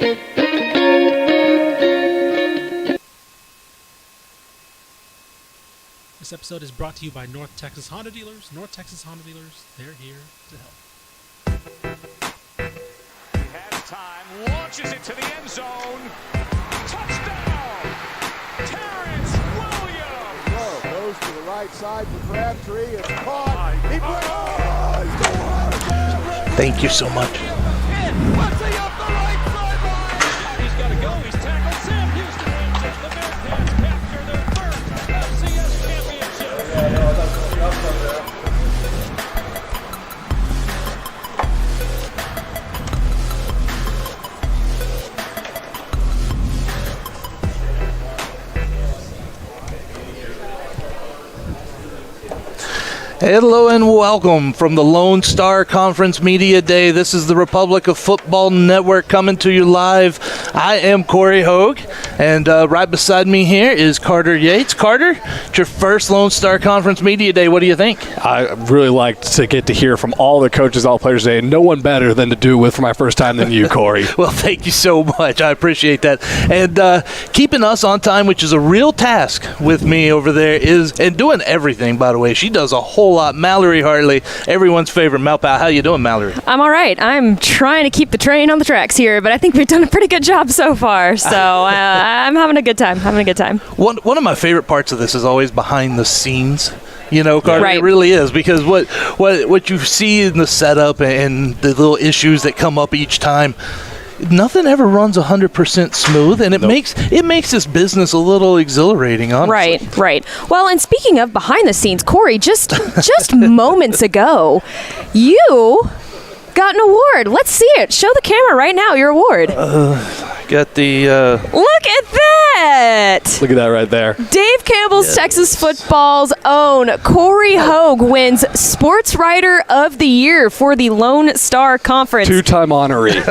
This episode is brought to you by North Texas Honda Dealers. North Texas Honda Dealers, they're here to help. He has time, launches it to the end zone. Touchdown! Terrence Williams! Goes to the right side for Crabtree. It's caught. He Thank you so much. What's he up the right sideline? He's got to go. He's tackled. Sam Houston wins it. The Bearcats capture their first FCS championship. Hello and welcome from the Lone Star Conference Media Day. This is the Republic of Football Network coming to you live. I am Corey Hogue, and right beside me here is Carter Yates. Carter, it's your first Lone Star Conference Media Day. What do you think? I really like to get to hear from all the coaches, all players today, and no one better than to do it with for my first time than you, Corey. Well, thank you so much. I appreciate that. And keeping us on time, which is a real task with me over there, and doing everything, by the way. She does a whole lot. Mallory Hartley, everyone's favorite Malpal. How you doing, Mallory? I'm all right. I'm trying to keep the train on the tracks here, but I think we've done a pretty good job so far. So I'm having a good time. One of my favorite parts of this is always behind the scenes. You know, Carter, right. It really is, because what you see in the setup and the little issues that come up each time, nothing ever runs 100% smooth, and it makes this business a little exhilarating, honestly. Right. Well, and speaking of behind the scenes, Corey, just moments ago, you got an award. Let's see it. Show the camera right now your award. Got the Look at that. Look at that right there. Dave Campbell's Texas football's own Corey Hogue wins Sports Writer of the Year for the Lone Star Conference. Two-time honoree.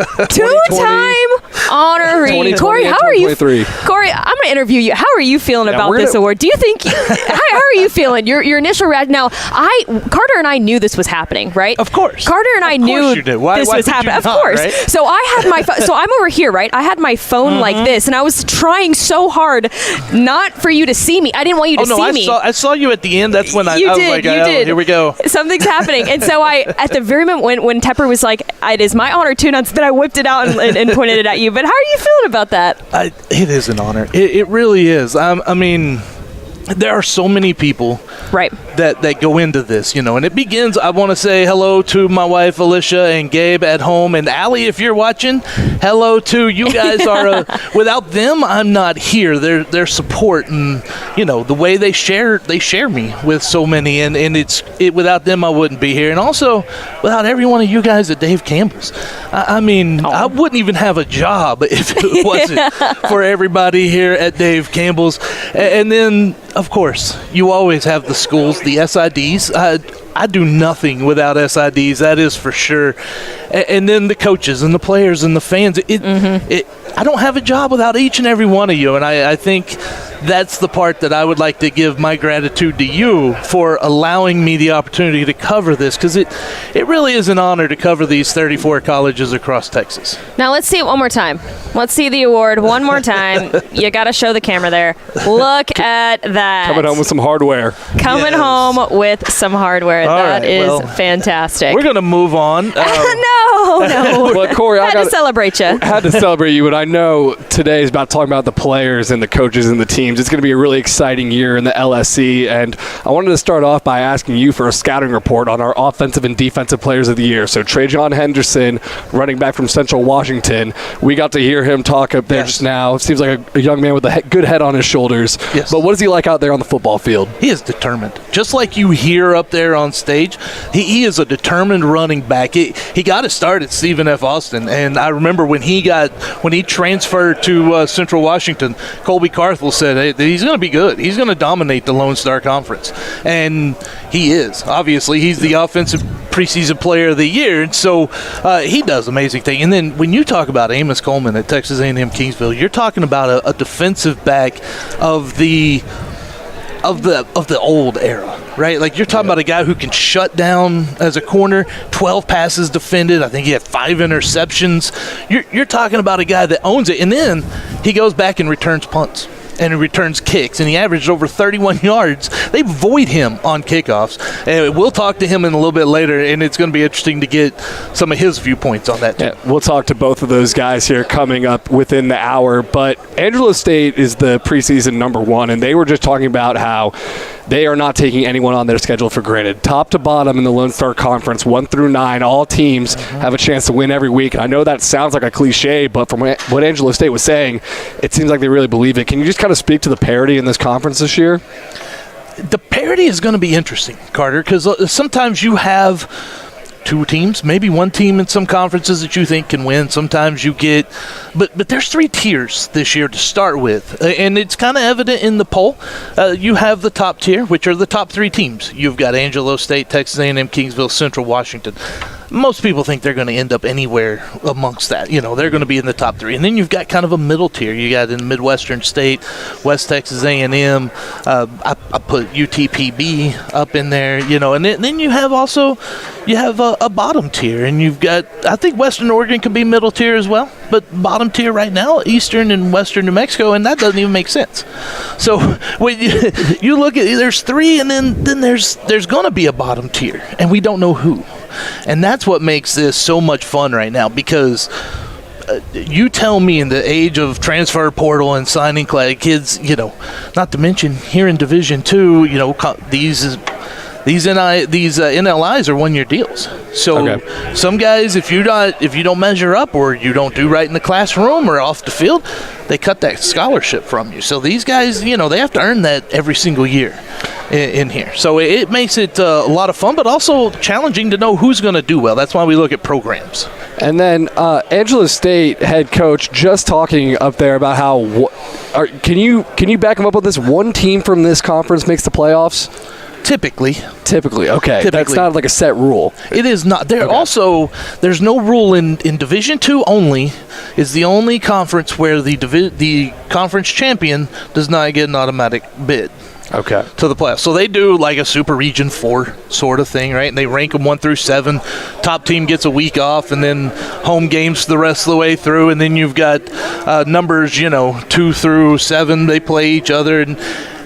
Corey, how are you? Corey, I'm going to interview you. How are you feeling about this award? Do you think how are you feeling? Your initial reaction. Now, Carter and I knew this was happening, right? Of course. Carter and I knew this was happening. Of course. Right? So I had my so I'm over here, right? I had my phone like this, and I was trying so hard not for you to see me. I didn't want you to see me. I saw you at the end. That's when I was like, you did. Here we go. Something's happening. And so at the very moment when Tepper was like, it is my honor to announce, that I whipped it out and pointed it at you. But how are you feeling about that? It is an honor. It really is. I mean, there are so many people that go into this, you know, and it begins. I want to say hello to my wife Alicia and Gabe at home, and Allie, if you're watching, hello to you guys. Without them, I'm not here. Their support and, you know, the way they share me with so many, and without them I wouldn't be here, and also without every one of you guys at Dave Campbell's. I mean, I wouldn't even have a job if it wasn't for everybody here at Dave Campbell's. And then, of course, you always have the schools, the SIDs. I do nothing without SIDs, that is for sure. And then the coaches and the players and the fans. I don't have a job without each and every one of you, and I think that's the part that I would like to give my gratitude to you for allowing me the opportunity to cover this, because it really is an honor to cover these 34 colleges across Texas. Now let's see it one more time. Let's see the award one more time. You got to show the camera there. Look at that. Coming home with some hardware. Home with some hardware. That is fantastic. We're going to move on. No. Well, Corey, I had to celebrate you. Had to celebrate you, but I know today is about talking about the players and the coaches and the teams. It's going to be a really exciting year in the LSC, and I wanted to start off by asking you for a scouting report on our offensive and defensive players of the year. So Trey Henderson, running back from Central Washington, we got to hear him talk up there just now. Seems like a young man with a good head on his shoulders. Yes. But what is he like out there on the football field? He is determined. Just like you hear up there on stage, he is a determined running back. He got his start at Stephen F. Austin, and I remember when he transferred to Central Washington, Colby Carthel said, hey, he's going to be good. He's going to dominate the Lone Star Conference, and he is. Obviously, he's the offensive preseason player of the year, and so he does amazing things. And then when you talk about Amos Coleman at Texas A&M Kingsville, you're talking about a defensive back of the old era, right? Like, you're talking about a guy who can shut down as a corner, 12 passes defended. I think he had 5 interceptions. You're talking about a guy that owns it. And then he goes back and returns punts. And he returns kicks, and he averaged over 31 yards. They void him on kickoffs. And we'll talk to him in a little bit later, and it's going to be interesting to get some of his viewpoints on that, too. Yeah, we'll talk to both of those guys here coming up within the hour. But Angelo State is the preseason number 1, and they were just talking about how they are not taking anyone on their schedule for granted. Top to bottom in the Lone Star Conference, 1 through 9, all teams have a chance to win every week. And I know that sounds like a cliche, but from what Angelo State was saying, it seems like they really believe it. Can you just kind of speak to the parity in this conference this year? The parity is going to be interesting, Carter, because sometimes you have 2 teams, maybe 1 team in some conferences that you think can win. Sometimes you get, but there's 3 tiers this year to start with, and it's kind of evident in the poll. You have the top tier, which are the top 3 teams. You've got Angelo State, Texas A&M, Kingsville, Central Washington. Most people think they're going to end up anywhere amongst that. You know, they're going to be in the top 3. And then you've got kind of a middle tier. You got in Midwestern State, West Texas A&M. I put UTPB up in there, you know. And then you have a bottom tier. And you've got, I think Western Oregon could be middle tier as well. But bottom tier right now, Eastern and Western New Mexico, and that doesn't even make sense. So when you look at, there's 3, and then there's going to be a bottom tier. And we don't know who. And that's what makes this so much fun right now, because you tell me in the age of transfer portal and signing kids, you know, not to mention here in Division II, you know, these NLIs are 1-year deals. So some guys, if you don't measure up or you don't do right in the classroom or off the field, they cut that scholarship from you. So these guys, you know, they have to earn that every single year in here. So it makes it a lot of fun, but also challenging to know who's going to do well. That's why we look at programs. And then Angelo State head coach just talking up there about how can you back him up with this? 1 team from this conference makes the playoffs? Typically, okay. That's not like a set rule. It is not. There's no rule in Division II only. Is the only conference where the conference champion does not get an automatic bid. Okay. To the playoffs. So they do like a Super Region 4 sort of thing, right? And they rank them 1 through 7. Top team gets a week off, and then home games the rest of the way through. And then you've got numbers, you know, 2 through 7. They play each other,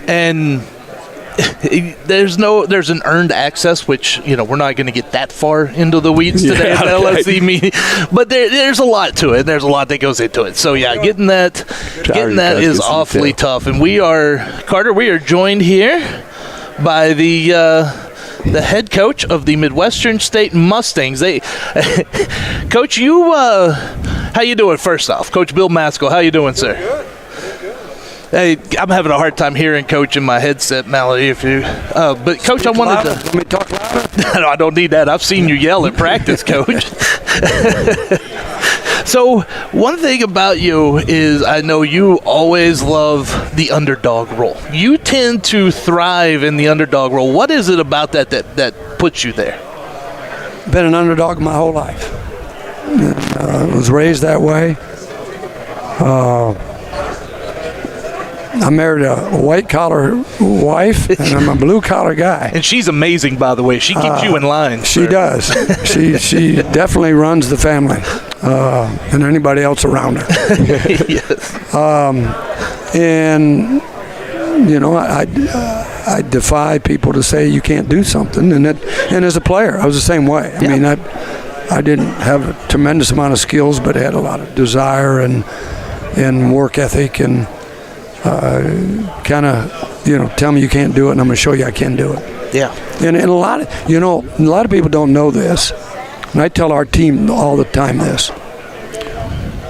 and there's an earned access, which, you know, we're not going to get that far into the weeds today at the LSC meeting, but there's a lot to it. There's a lot that goes into it. So yeah, getting that is awfully tough. And we are joined here by the head coach of the Midwestern State Mustangs. Coach, how you doing? First off, Coach Bill Masco, how you doing, sir? Good. Hey, I'm having a hard time hearing Coach in my headset, Mallory. But Coach, I wanted to. Let me talk louder. No, I don't need that. I've seen you yell at practice, Coach. So one thing about you is I know you always love the underdog role. You tend to thrive in the underdog role. What is it about that puts you there? Been an underdog my whole life. Was raised that way. I married a white-collar wife, and I'm a blue-collar guy. And she's amazing, by the way. She keeps you in line. She does. She definitely runs the family, and anybody else around her. Yes. And, you know, I defy people to say you can't do something. And as a player, I was the same way. I mean, I didn't have a tremendous amount of skills, but I had a lot of desire and work ethic and kind of, you know, tell me you can't do it, and I'm going to show you I can do it. Yeah. And a lot of people don't know this, and I tell our team all the time this,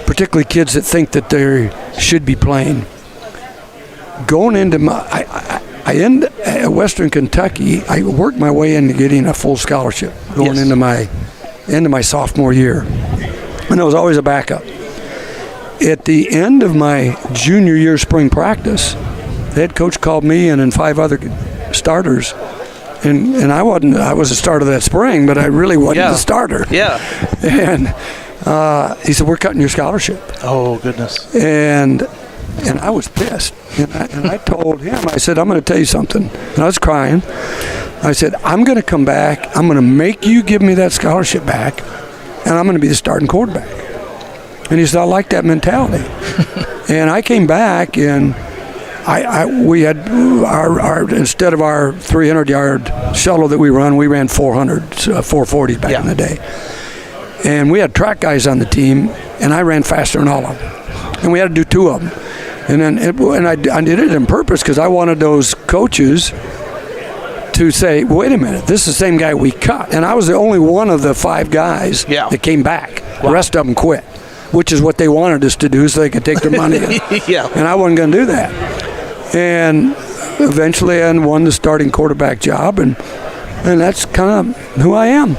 particularly kids that think that they should be playing. Going into Western Kentucky, I worked my way into getting a full scholarship going into my sophomore year, and I was always a backup. At the end of my junior year spring practice, the head coach called me and 5 other starters, and I was a starter that spring, but I really wasn't the starter. Yeah. And he said, "We're cutting your scholarship." Oh, goodness. And And I was pissed. And I told him, I said, I'm going to tell you something. And I was crying. I said, I'm going to come back. I'm going to make you give me that scholarship back, and I'm going to be the starting quarterback. And he said, I like that mentality. And I came back, and we had our instead of our 300-yard shuttle that we ran 440 back in the day. And we had track guys on the team, and I ran faster than all of them. And we had to do 2 of them. And I did it on purpose because I wanted those coaches to say, wait a minute, this is the same guy we cut. And I was the only one of the 5 guys that came back. Wow. The rest of them quit, which is what they wanted us to do so they could take their money. And I wasn't going to do that. And eventually I won the starting quarterback job, and that's kind of who I am.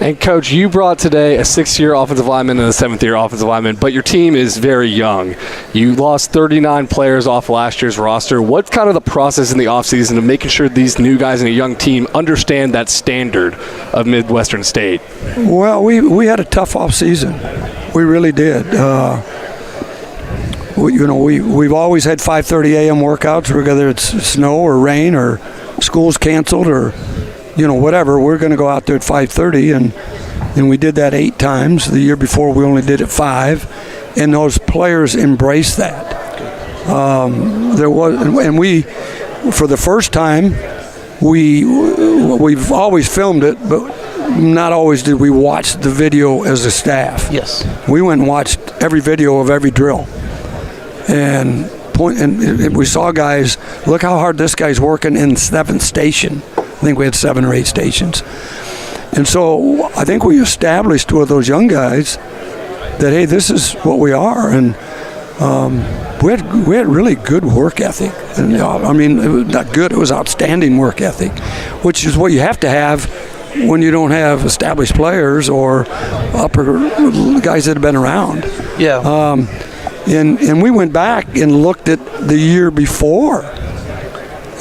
And, Coach, you brought today a 6-year offensive lineman and a 7th-year offensive lineman, but your team is very young. You lost 39 players off last year's roster. What's kind of the process in the offseason of making sure these new guys in a young team understand that standard of Midwestern State? Well, we had a tough offseason. We really did. We've always had 5:30 a.m. workouts, whether it's snow or rain or school's canceled or whatever. We're going to go out there at 5:30, and we did that 8 times. The year before, we only did it 5, and those players embraced that. We, for the first time, we've always filmed it, but not always did we watch the video as a staff. Yes. We went and watched every video of every drill, and we saw guys. Look how hard this guy's working in 7th station. I think we had 7 or 8 stations. And so I think we established with those young guys that, hey, this is what we are. And we had really good work ethic. And, I mean, it was not good, it was outstanding work ethic, which is what you have to have when you don't have established players or upper guys that have been around. Yeah. And we went back and looked at the year before.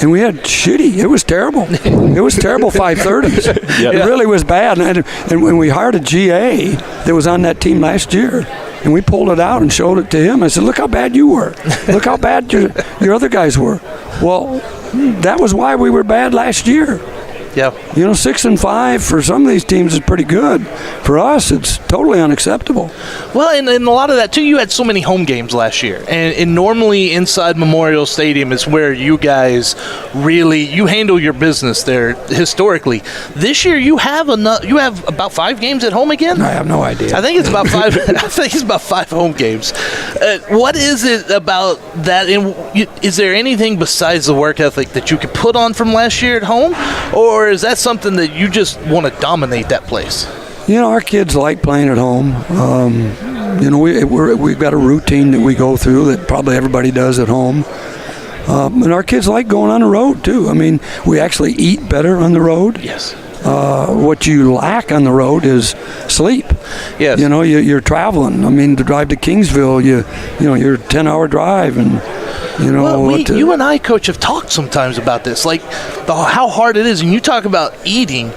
And we had shitty. It was terrible. It was terrible 5:30s. Yep. It really was bad. And when we hired a GA that was on that team last year, and we pulled it out and showed it to him, I said, look how bad you were. Look how bad your other guys were. Well, that was why we were bad last year. Yeah. 6-5 for some of these teams is pretty good. For us, it's totally unacceptable. Well, and a lot of that, too, you had so many home games last year. And normally inside Memorial Stadium is where you guys you handle your business there historically. This year you have about 5 games at home again? I have no idea. I think it's about 5. I think it's about 5 home games. What is it about that? And is there anything besides the work ethic that you could put on from last year at home? Or is that something that you just want to dominate that place? Our kids like playing at home. We've got a routine that we go through that probably everybody does at home. And our kids like going on the road, too. I mean, we actually eat better on the road. Yes. What you lack on the road is sleep. Yes. You're traveling. I mean, to drive to Kingsville, you're a 10-hour drive, and you and I, Coach, have talked sometimes about this, like how hard it is. And you talk about eating.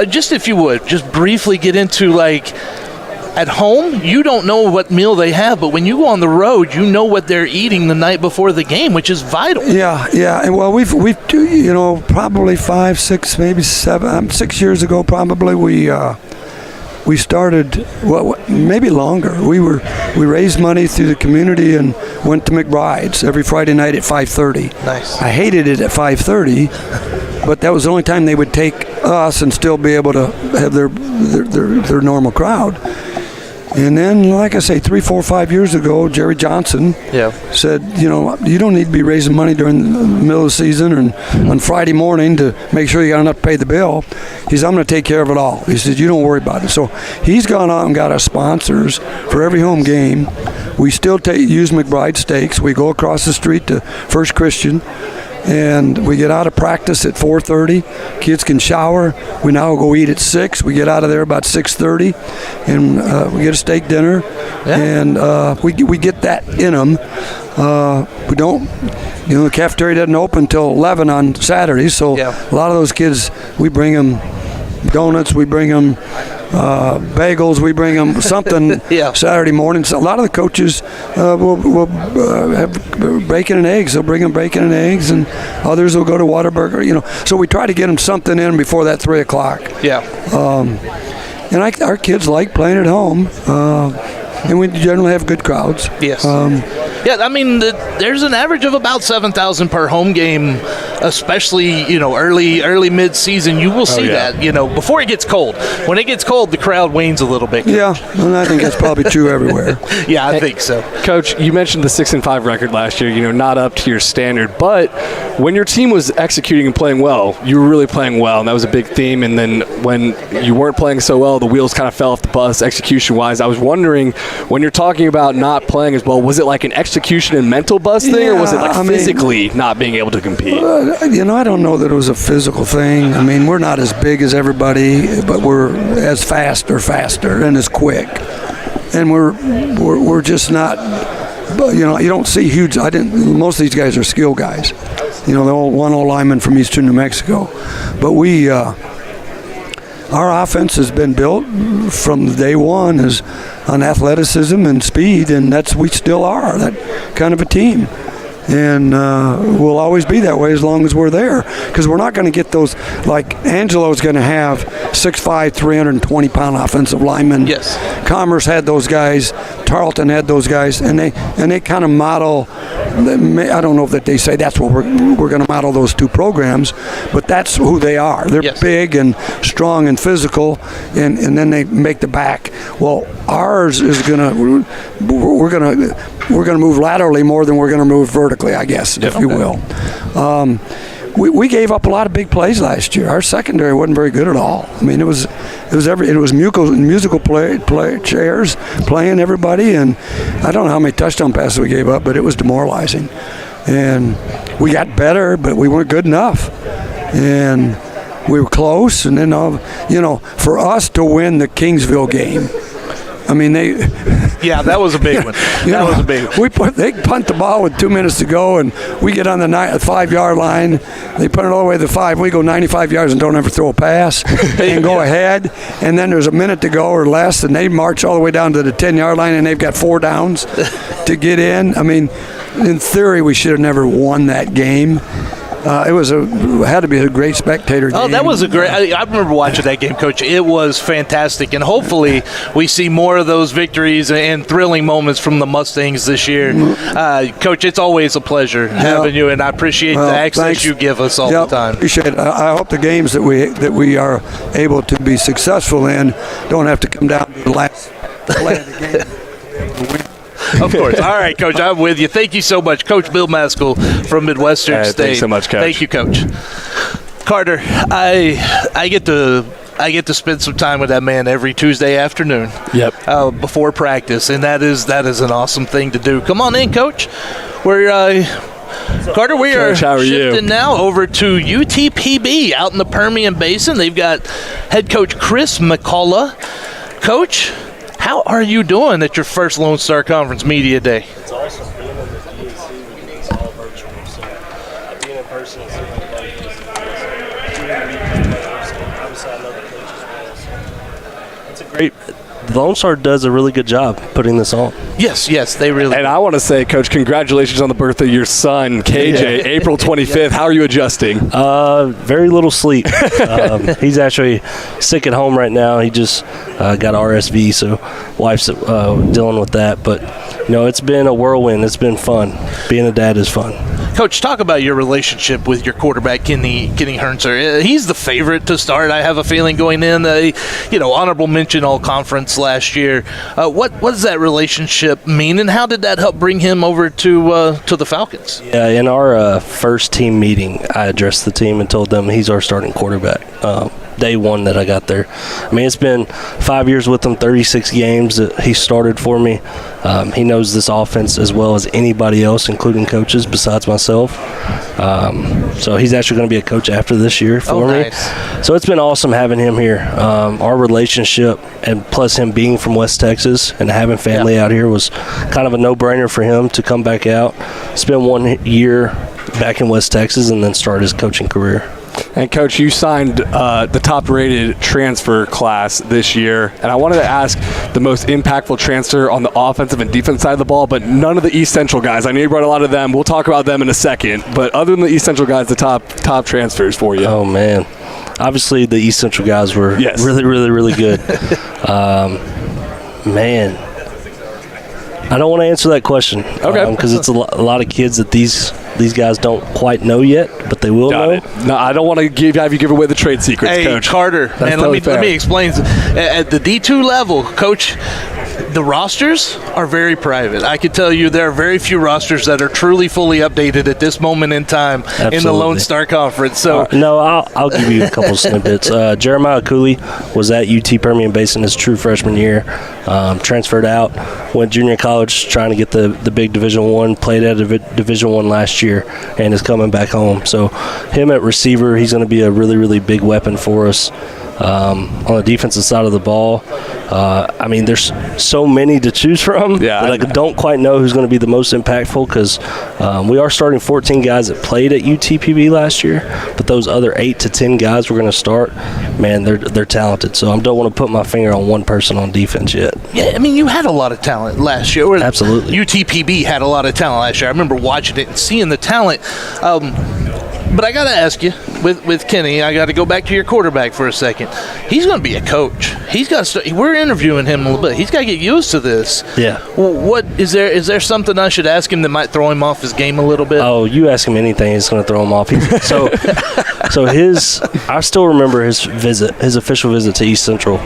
Just if you would, just briefly get into, like, at home, you don't know what meal they have, but when you go on the road, you know what they're eating the night before the game, which is vital. Yeah. And well, we've probably 5, 6, maybe 7, 6 years ago, probably we started, maybe longer. We raised money through the community and went to McBride's every Friday night at 5:30. Nice. I hated it at 5:30, but that was the only time they would take us and still be able to have their normal crowd. And then, like I say, 3, 4, 5 years ago, Jerry Johnson said, you don't need to be raising money during the middle of the season and on Friday morning to make sure you got enough to pay the bill. He said, I'm going to take care of it all. He said, you don't worry about it. So he's gone out and got us sponsors for every home game. We still use McBride Steaks. We go across the street to First Christian, and we get out of practice at 4:30. Kids can shower. We now go eat at 6. We get out of there about 6:30, and we get a steak dinner, and we get that in them. We don't, the cafeteria doesn't open until 11 on Saturdays, so a lot of those kids, we bring them donuts, we bring them bagels. We bring them something Saturday morning. So a lot of the coaches will have bacon and eggs. They'll bring them bacon and eggs, and others will go to Whataburger. So we try to get them something in before that 3 o'clock. Yeah. And our kids like playing at home. And we generally have good crowds. Yes. There's an average of about 7,000 per home game, especially early mid-season. You will see that before it gets cold. When it gets cold, the crowd wanes a little bit. Yeah, and I think that's probably true everywhere. Yeah, I think so. Coach, you mentioned the 6-5 record last year. Not up to your standard, but when your team was executing and playing well, you were really playing well, and that was a big theme. And then when you weren't playing so well, the wheels kind of fell off the bus execution-wise. I was wondering, when you're talking about not playing as well, was it like an execution and mental bust thing, or was it like physically not being able to compete? I don't know that it was a physical thing. We're not as big as everybody, but we're as faster and as quick, and we're just not. But you don't see huge. Most of these guys are skill guys. The one old lineman from Eastern New Mexico, but we. Our offense has been built from day one on athleticism and speed, and we still are that kind of a team. And we'll always be that way as long as we're there, because we're not going to get those, like Angelo's going to have 6'5", 320-pound offensive linemen. Yes. Commerce had those guys. Tarleton had those guys, and they kind of model. I don't know that they say that's what we're going to model those two programs, but that's who they are. They're big and strong and physical, and then they make the back. Well, ours is we're gonna move laterally more than we're gonna move vertically, I guess, if you will. We gave up a lot of big plays last year. Our secondary wasn't very good at all. It was musical chairs playing everybody, and I don't know how many touchdown passes we gave up, but it was demoralizing. And we got better, but we weren't good enough. And we were close, and then for us to win the Kingsville game, Yeah, that was a big one. That was a big one. They punt the ball with 2 minutes to go, and we get on the 5-yard line. They punt it all the way to the 5. We go 95 yards and don't ever throw a pass and go ahead. And then there's a minute to go or less, and they march all the way down to the 10-yard line, and they've got 4 downs to get in. In theory, we should have never won that game. It had to be a great spectator game. Oh, that was a great. I remember watching that game, Coach. It was fantastic, and hopefully we see more of those victories and thrilling moments from the Mustangs this year. Coach, it's always a pleasure having you, and I appreciate the access you give us all the time. Appreciate it. I hope the games that we are able to be successful in don't have to come down to the last play of the game. Of course. All right, Coach, I'm with you. Thank you so much. Coach Bill Masco from Midwestern State. Thanks so much, Coach. Thank you, Coach. Carter, I get to spend some time with that man every Tuesday afternoon. Yep. Before practice, and that is an awesome thing to do. Come on in, Coach. Carter, we are shifting now over to UTPB out in the Permian Basin. They've got head coach Chris McCullough. Coach, how are you doing at your first Lone Star Conference Media Day? It's awesome. Being in the PAC, it's all virtual. So being in person is everybody obviously I know the coach as well. So it's a great. Lone Star does a really good job putting this on. Yes, they really do. And I want to say, Coach, congratulations on the birth of your son, KJ, April 25th. How are you adjusting? Very little sleep. He's actually sick at home right now. He just got RSV, so wife's dealing with that. But, it's been a whirlwind. It's been fun. Being a dad is fun. Coach, talk about your relationship with your quarterback, Kenny Hertz. He's the favorite to start, I have a feeling, going in. Honorable mention all-conference last year. What does that relationship mean, and how did that help bring him over to the Falcons? Yeah, in our first team meeting, I addressed the team and told them he's our starting quarterback. Day one that I got there. It's been 5 years with him, 36 games that he started for me. He knows this offense as well as anybody else, including coaches besides myself. So he's actually going to be a coach after this year for me. Nice. So it's been awesome having him here. Our relationship, and plus him being from West Texas and having family out here, was kind of a no-brainer for him to come back out, spend 1 year back in West Texas, and then start his coaching career. And, Coach, you signed the top-rated transfer class this year, and I wanted to ask the most impactful transfer on the offensive and defense side of the ball, but none of the East Central guys. I know you brought a lot of them. We'll talk about them in a second, but other than the East Central guys, the top transfers for you. Oh, man. Obviously, the East Central guys were really, really, really good. Man. I don't want to answer that question. Okay. Because it's a lot of kids that these guys don't quite know yet, but they will know. No, I don't want to have you give away the trade secrets, hey, Coach. Carter, man, let me explain. At the D2 level, Coach, the rosters are very private. I can tell you there are very few rosters that are truly fully updated at this moment in time. Absolutely. In the Lone Star Conference. So no, I'll give you a couple snippets. Jeremiah Cooley was at UT Permian Basin his true freshman year. Transferred out, went junior college trying to get the big Division I, played at Division I last year, and is coming back home. So him at receiver, he's going to be a really, really big weapon for us. On the defensive side of the ball, I mean, there's so many to choose from that I don't quite know who's going to be the most impactful because we are starting 14 guys that played at UTPB last year, but those other 8 to 10 guys we're going to start, man, they're talented. So I don't want to put my finger on one person on defense yet. Yeah, I mean, you had a lot of talent last year. Absolutely. UTPB had a lot of talent last year. I remember watching it and seeing the talent. But I got to ask you, with Kenny, I got to go back to your quarterback for a second. He's going to be a coach. He's got to we're interviewing him a little bit. He's got to get used to this. Yeah. What is there something I should ask him that might throw him off his game a little bit? Oh, you ask him anything, it's going to throw him off. I still remember his official visit to East Central.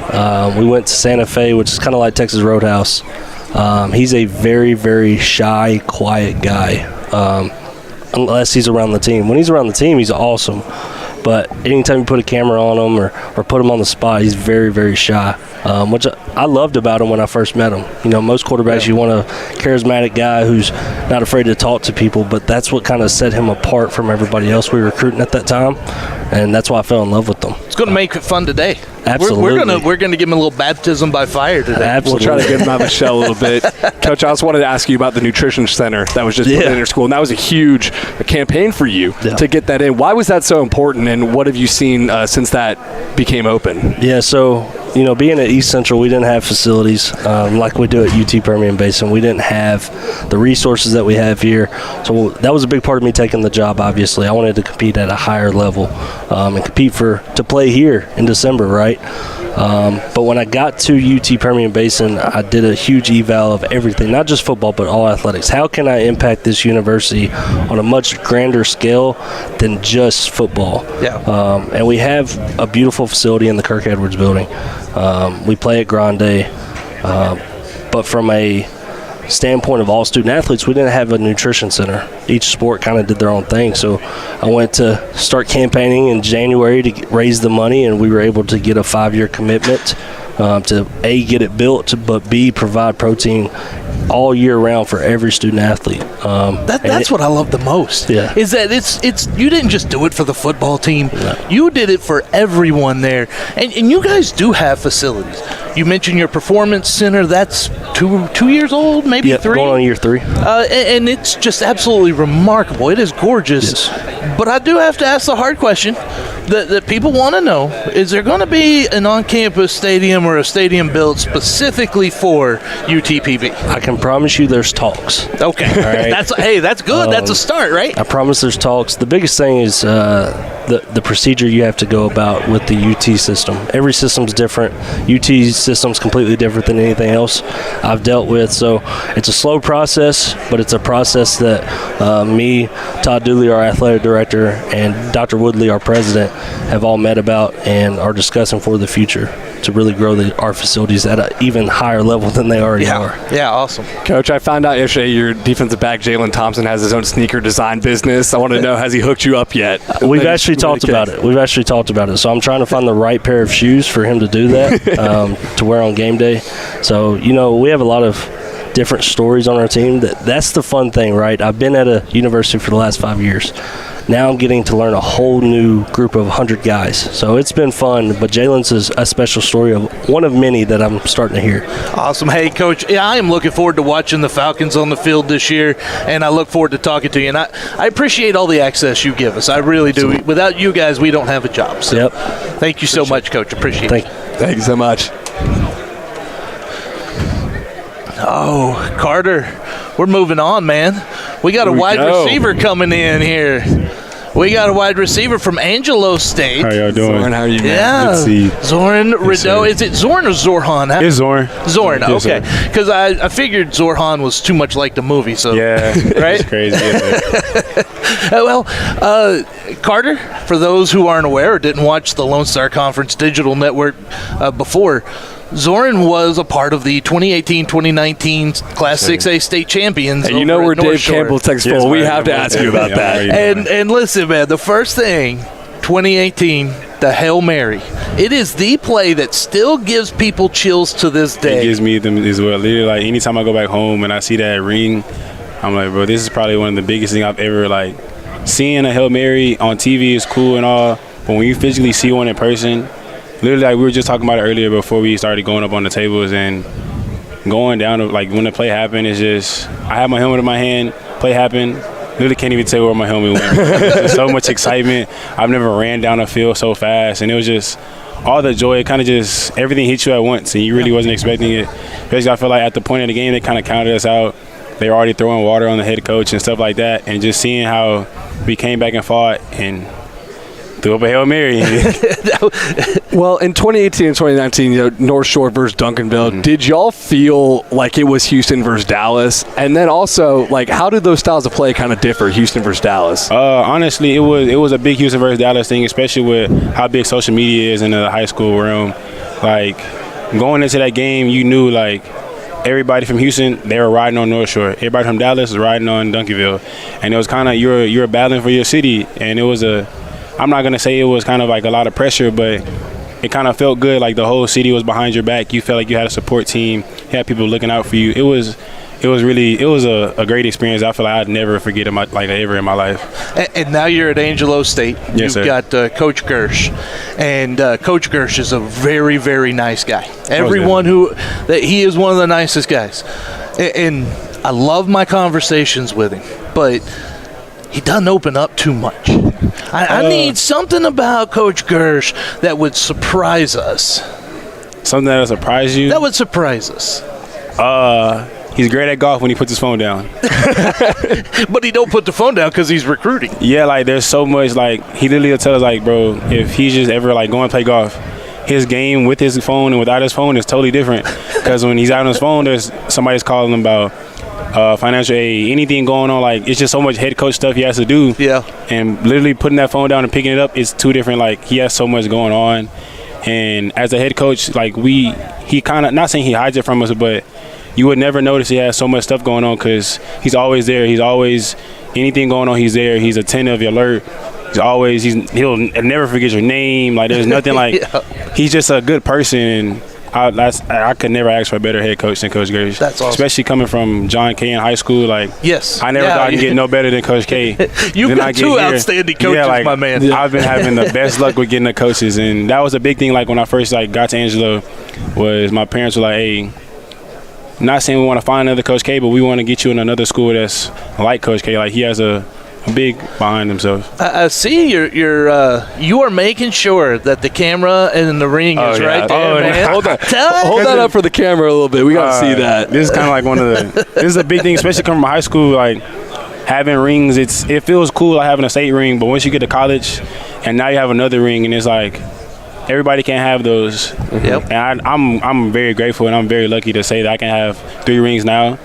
We went to Santa Fe, which is kind of like Texas Roadhouse. He's a very, very shy, quiet guy. Unless he's around the team. When he's around the team, he's awesome. But anytime you put a camera on him or put him on the spot, he's very, very shy, which I loved about him when I first met him. You know, most quarterbacks, you want a charismatic guy who's not afraid to talk to people, but that's what kind of set him apart from everybody else we were recruiting at that time, and that's why I fell in love with him. It's going to make it fun today. Absolutely. We're gonna give him a little baptism by fire today. Absolutely. We'll try to get him out of the shell a little bit. Coach, I also wanted to ask you about the nutrition center that was just put in your school, and that was a huge campaign for you to get that in. Why was that so important, and what have you seen since that became open? Yeah, so, you know, being at East Central, we didn't have facilities like we do at UT Permian Basin. We didn't have the resources that we have here. So that was a big part of me taking the job, obviously. I wanted to compete at a higher level and compete to play here in December, right? But when I got to UT Permian Basin, I did a huge eval of everything, not just football, but all athletics. How can I impact this university on a much grander scale than just football? Yeah. And we have a beautiful facility in the Kirk Edwards building. We play at Grande, but from a standpoint of all student athletes, we didn't have a nutrition center. Each sport kind of did their own thing. So I went to start campaigning in January to raise the money, and we were able to get a 5-year commitment to A, get it built, but B, provide protein all year round for every student athlete. That's what I love the most. Yeah. Is that it's you didn't just do it for the football team. No. You did it for everyone there. And you guys do have facilities. You mentioned your performance center. That's two years old, maybe 3. Going on year 3. And it's just absolutely remarkable. It is gorgeous. Yes. But I do have to ask the hard question that people want to know: is there going to be an on-campus stadium or a stadium built specifically for UTPB? I can promise you there's talks. Okay. All right. That's good. That's a start, right? I promise there's talks. The biggest thing is the procedure you have to go about with the UT system. Every system's different. UT's system's completely different than anything else I've dealt with. So it's a slow process, but it's a process that me, Todd Dooley, our athletic director, and Dr. Woodley, our president, have all met about and are discussing for the future to really grow our facilities at an even higher level than they already are. Yeah, awesome. Coach, I found out yesterday your defensive back, Jalen Thompson, has his own sneaker design business. I want to know, has he hooked you up yet? We've actually talked about it. So I'm trying to find the right pair of shoes for him to do that, to wear on game day. So, you know, we have a lot of different stories on our team. That's the fun thing, right? I've been at a university for the last 5 years. now I'm getting to learn a whole new group of 100 guys. So it's been fun, but Jalen's is a special story of one of many that I'm starting to hear. Awesome. Hey, Coach, I am looking forward to watching the Falcons on the field this year, and I look forward to talking to you. And I appreciate all the access you give us. I really do. Without you guys, we don't have a job. So thank you so much, Coach. Appreciate it. Thank you so much. Oh, Carter, we're moving on, man. We got a wide receiver coming in here. We got a wide receiver from Angelo State. How y'all doing? Zorn, how are you, man? Yeah. Let's see. Zorn Rideau. Is it Zorn or Zorhan? It's Zorn. Zorn, Yes, okay. Because I figured Zorhan was too much like the movie. So Yeah. Right? It's crazy. Carter, for those who aren't aware or didn't watch the Lone Star Conference Digital Network before, Zorn was a part of the 2018-2019 Class 6A state champions. And you know we're Dave Campbell, Texas Bowl. We have to ask you about that. And listen, man, the first thing, 2018, the Hail Mary. It is the play that still gives people chills to this day. It gives me them as well. Literally, like, anytime I go back home and I see that ring, I'm like, bro, this is probably one of the biggest things I've ever, like, seeing a Hail Mary on TV is cool and all, but when you physically see one in person, literally, like we were just talking about it earlier before we started going up on the tables and going down to, like, when the play happened, it's just, I have my helmet in my hand, play happened, literally can't even tell where my helmet went. There's so much excitement. I've never ran down a field so fast, and it was just all the joy. It kind of just, everything hit you at once, and you really wasn't expecting it. Basically, I feel like at the point of the game, they kind of counted us out. They were already throwing water on the head coach and stuff like that, and just seeing how we came back and fought and threw up a Hail Mary. Well, in 2018 and 2019, North Shore versus Duncanville, did y'all feel like it was Houston versus Dallas? And then also, like, how did those styles of play kind of differ, Houston versus Dallas? Honestly, it was a big Houston versus Dallas thing, especially with how big social media is in the high school realm. Like, going into that game, you knew, like, everybody from Houston, they were riding on North Shore. Everybody from Dallas was riding on Duncanville. And it was kind of, you're battling for your city. And it was I'm not going to say it was kind of like a lot of pressure, but it kind of felt good. Like the whole city was behind your back. You felt like you had a support team. You had people looking out for you. It was a great experience. I feel like I'd never forget it ever in my life. And now you're at Angelo State. Yes, You've got Coach Gersh. And Coach Gersh is a very, very nice guy. Everyone he is one of the nicest guys. And I love my conversations with him. But he doesn't open up too much. I need something about Coach Gersh that would surprise us. Something that would surprise you? That would surprise us. He's great at golf when he puts his phone down. But he don't put the phone down because he's recruiting. Yeah, like there's so much, like he literally will tell us, like, bro, if he's just ever like going to play golf, his game with his phone and without his phone is totally different. Because when he's out on his phone, there's somebody's calling him about financial aid, anything going on. Like, it's just so much head coach stuff he has to do. Yeah. And literally putting that phone down and picking it up is two different. Like, he has so much going on. And as a head coach, like, he kind of, not saying he hides it from us, but you would never notice he has so much stuff going on because he's always there. He's always, anything going on, he's there. He's attentive, alert. He'll never forget your name. Like, there's nothing like, he's just a good person. And I could never ask for a better head coach than Coach Gersh. That's awesome. Especially coming from John K in high school. Like, yes. I never thought I could get no better than Coach K. You've got two outstanding coaches, my man. I've been having the best luck with getting the coaches. And that was a big thing, like, when I first, like, got to Angelo, was my parents were like, hey, not saying we want to find another Coach K, but we want to get you in another school that's like Coach K. Like, he has a big behind himself. I see you are making sure that the camera and the ring is right there, man. Hold that up for the camera a little bit. We got to see that. This is kind of like this is a big thing, especially coming from high school. Like, having rings, it feels cool like having a state ring, but once you get to college and now you have another ring, and it's like everybody can't have those. Yep. And I'm very grateful, and I'm very lucky to say that I can have 3 rings now.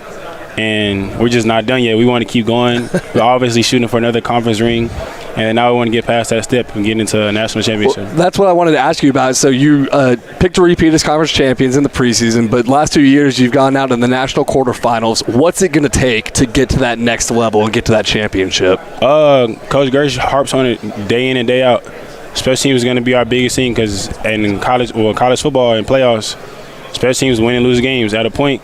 And we're just not done yet. We want to keep going. We're obviously shooting for another conference ring, and now we want to get past that step and get into a national championship. Well, that's what I wanted to ask you about. So you picked to repeat as conference champions in the preseason, but last 2 years you've gone out in the national quarterfinals. What's it going to take to get to that next level and get to that championship? Coach Gersh harps on it day in and day out. Special teams is going to be our biggest thing because in college football and playoffs, special teams win and lose games. At a point,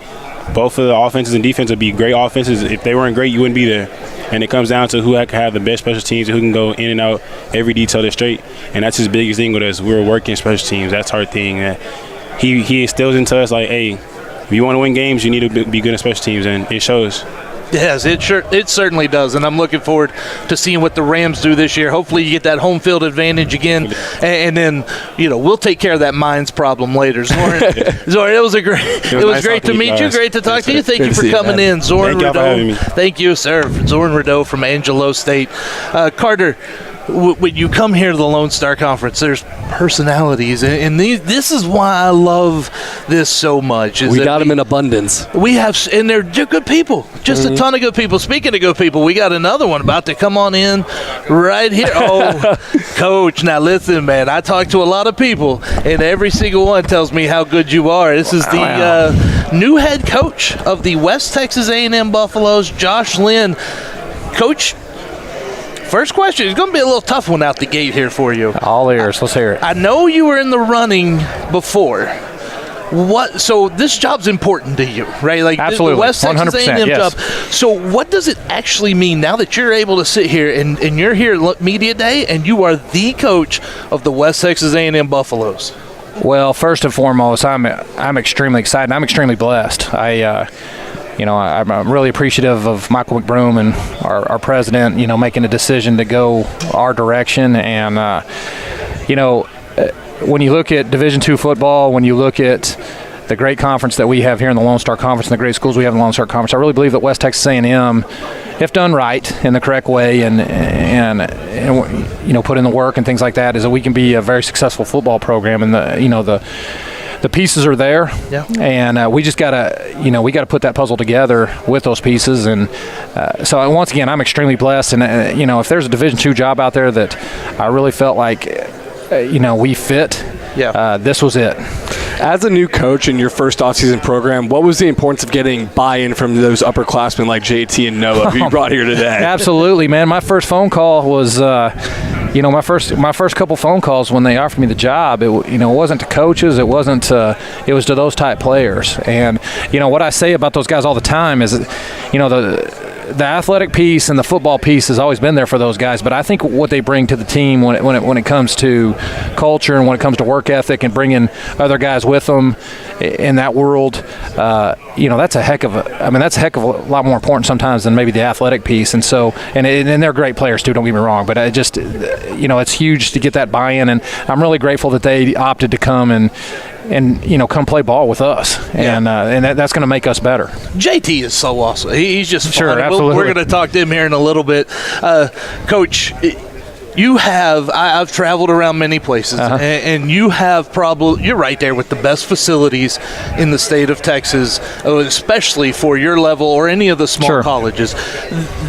both of the offenses and defense would be great offenses. If they weren't great, you wouldn't be there. And it comes down to who can have the best special teams and who can go in and out every detail that's straight. And that's his biggest thing with us. We're working special teams. That's our thing. He instills into us like, hey, if you want to win games, you need to be good at special teams, and it shows. Yes, it certainly does, and I'm looking forward to seeing what the Rams do this year. Hopefully you get that home field advantage again, and then we'll take care of that Mines problem later. Zorn, it was great to meet you. Great to talk to you. Thank you for coming in, Zorn Rideau. Thank you, sir. Zorn Rideau from Angelo State. Carter, when you come here to the Lone Star Conference, there's personalities, and this is why I love this so much. We got them in abundance. We have, and they're good people, just a ton of good people. Speaking of good people, we got another one about to come on in right here. Oh, Coach, now listen, man, I talk to a lot of people, and every single one tells me how good you are. This is the new head coach of the West Texas A&M Buffaloes, Josh Lynn. Coach, first question is going to be a little tough one out the gate here for you. All ears. Let's hear it. I know you were in the running before. So this job's important to you, right? Like absolutely, the West Texas A&M yes. job. So what does it actually mean now that you're able to sit here and you're here at Media Day and you are the coach of the West Texas A&M Buffaloes? Well, first and foremost, I'm extremely excited. I'm extremely blessed. I'm really appreciative of Michael McBroom and our president, making a decision to go our direction. And, when you look at Division II football, when you look at the great conference that we have here in the Lone Star Conference and the great schools we have in the Lone Star Conference, I really believe that West Texas A&M, if done right in the correct way and put in the work and things like that, is that we can be a very successful football program. And the pieces are there, and we just gotta put that puzzle together with those pieces. And so once again, I'm extremely blessed. And if there's a Division II job out there that I really felt like we fit, this was it. As a new coach in your first offseason program, what was the importance of getting buy-in from those upperclassmen like JT and Noah who you brought here today? Absolutely, man. My first phone call was my first couple phone calls when they offered me the job, it wasn't to coaches, it was to those type players. And what I say about those guys all the time is the athletic piece and the football piece has always been there for those guys, but I think what they bring to the team when it comes to culture and when it comes to work ethic and bringing other guys with them in that world, that's a heck of a lot more important sometimes than maybe the athletic piece. And so, and they're great players too, don't get me wrong, but it's huge to get that buy-in, and I'm really grateful that they opted to come and come play ball with us, and that's going to make us better. JT is so awesome. He's just fun. Sure, absolutely. We're going to talk to him here in a little bit. Coach, I've traveled around many places, and you have you're right there with the best facilities in the state of Texas, especially for your level or any of the small colleges.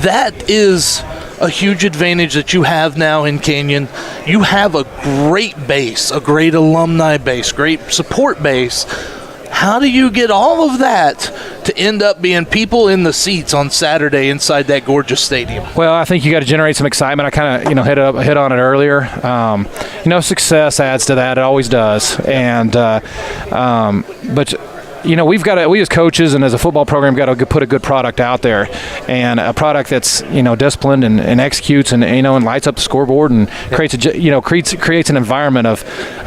That is a huge advantage that you have now in Canyon. You have a great base, a great alumni base, great support base. How do you get all of that to end up being people in the seats on Saturday inside that gorgeous stadium? Well, I think you got to generate some excitement. I kind of hit on it earlier. Success adds to that. It always does. And but we as coaches and as a football program got to put a good product out there, and a product that's disciplined and executes and and lights up the scoreboard and creates an environment of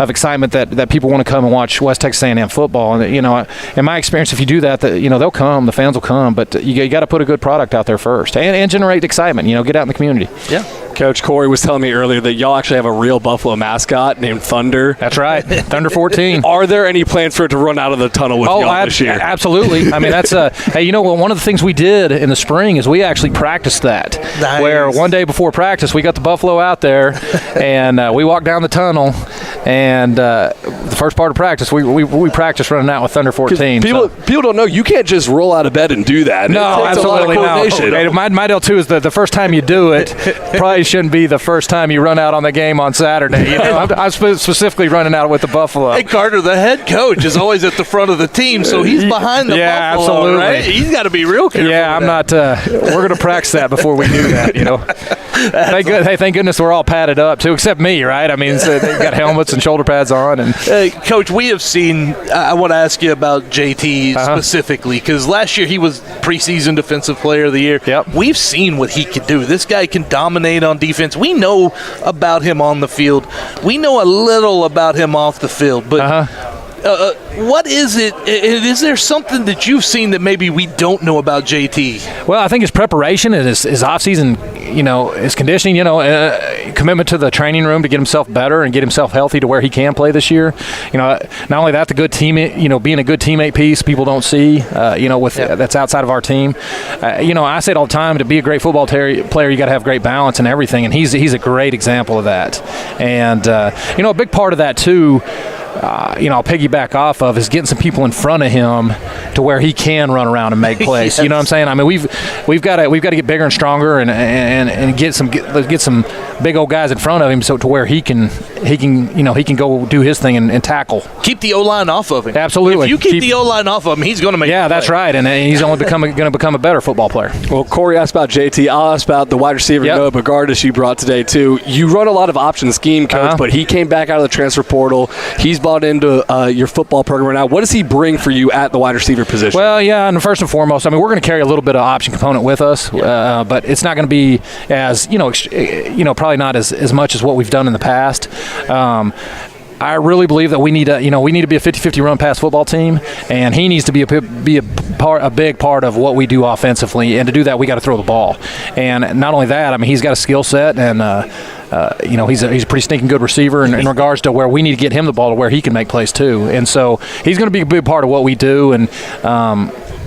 excitement that people want to come and watch West Texas A&M football. And in my experience, if you do that, they'll come, the fans will come, but you got to put a good product out there first and generate excitement. Get out in the community. Yeah. Coach Corey was telling me earlier that y'all actually have a real Buffalo mascot named Thunder. That's right, Thunder 14. Are there any plans for it to run out of the tunnel with y'all this year? Absolutely. I mean, that's one of the things we did in the spring is we actually practiced that. Nice. Where one day before practice, we got the Buffalo out there, and we walked down the tunnel, and the first part of practice, we practiced running out with Thunder 14. People don't know you can't just roll out of bed and do that. No, absolutely not. My deal too is that the first time you do it probably shouldn't be the first time you run out on the game on Saturday. I'm specifically running out with the Buffalo. Hey, Carter, the head coach is always at the front of the team, so he's behind the Buffalo. Absolutely. Right? He's got to be real careful. Yeah, I'm not. We're going to practice that before we do that. Thank goodness we're all padded up too, except me, right? I mean, so they've got helmets and shoulder pads on. And Coach, we have seen. I want to ask you about JT specifically because last year he was preseason Defensive Player of the Year. Yep. We've seen what he can do. This guy can dominate on defense. We know about him on the field. We know a little about him off the field, but. What is it? Is there something that you've seen that maybe we don't know about JT? Well, I think his preparation and his off-season, his conditioning, commitment to the training room to get himself better and get himself healthy to where he can play this year. Not only that, the good teammate, being a good teammate piece people don't see, that's outside of our team. I say it all the time, to be a great football player, you got to have great balance and everything, and he's a great example of that. And, a big part of that, too, I'll piggyback off of is getting some people in front of him to where he can run around and make plays. Yes. You know what I'm saying? I mean, we've got to get bigger and stronger and get some big old guys in front of him so to where he can go do his thing and tackle. Keep the O-line off of him. Absolutely. If you keep the O-line off of him, he's going to make. Yeah, that's right, and he's only going to become a better football player. Well, Corey asked about JT. I'll ask about the wide receiver Noah Bogardus you brought today too. You run a lot of option scheme, Coach, but he came back out of the transfer portal. He's bought into your football program right now. What does he bring for you at the wide receiver position? Well, yeah, and first and foremost, I mean, we're going to carry a little bit of option component with us, but it's not going to be as probably not as much as what we've done in the past. I really believe that we need to be a 50-50 run pass football team, and he needs to be a big part of what we do offensively. And to do that, we got to throw the ball. And not only that, I mean, he's got a skill set, and he's a pretty stinking good receiver in regards to where we need to get him the ball to where he can make plays too. And so he's going to be a big part of what we do. And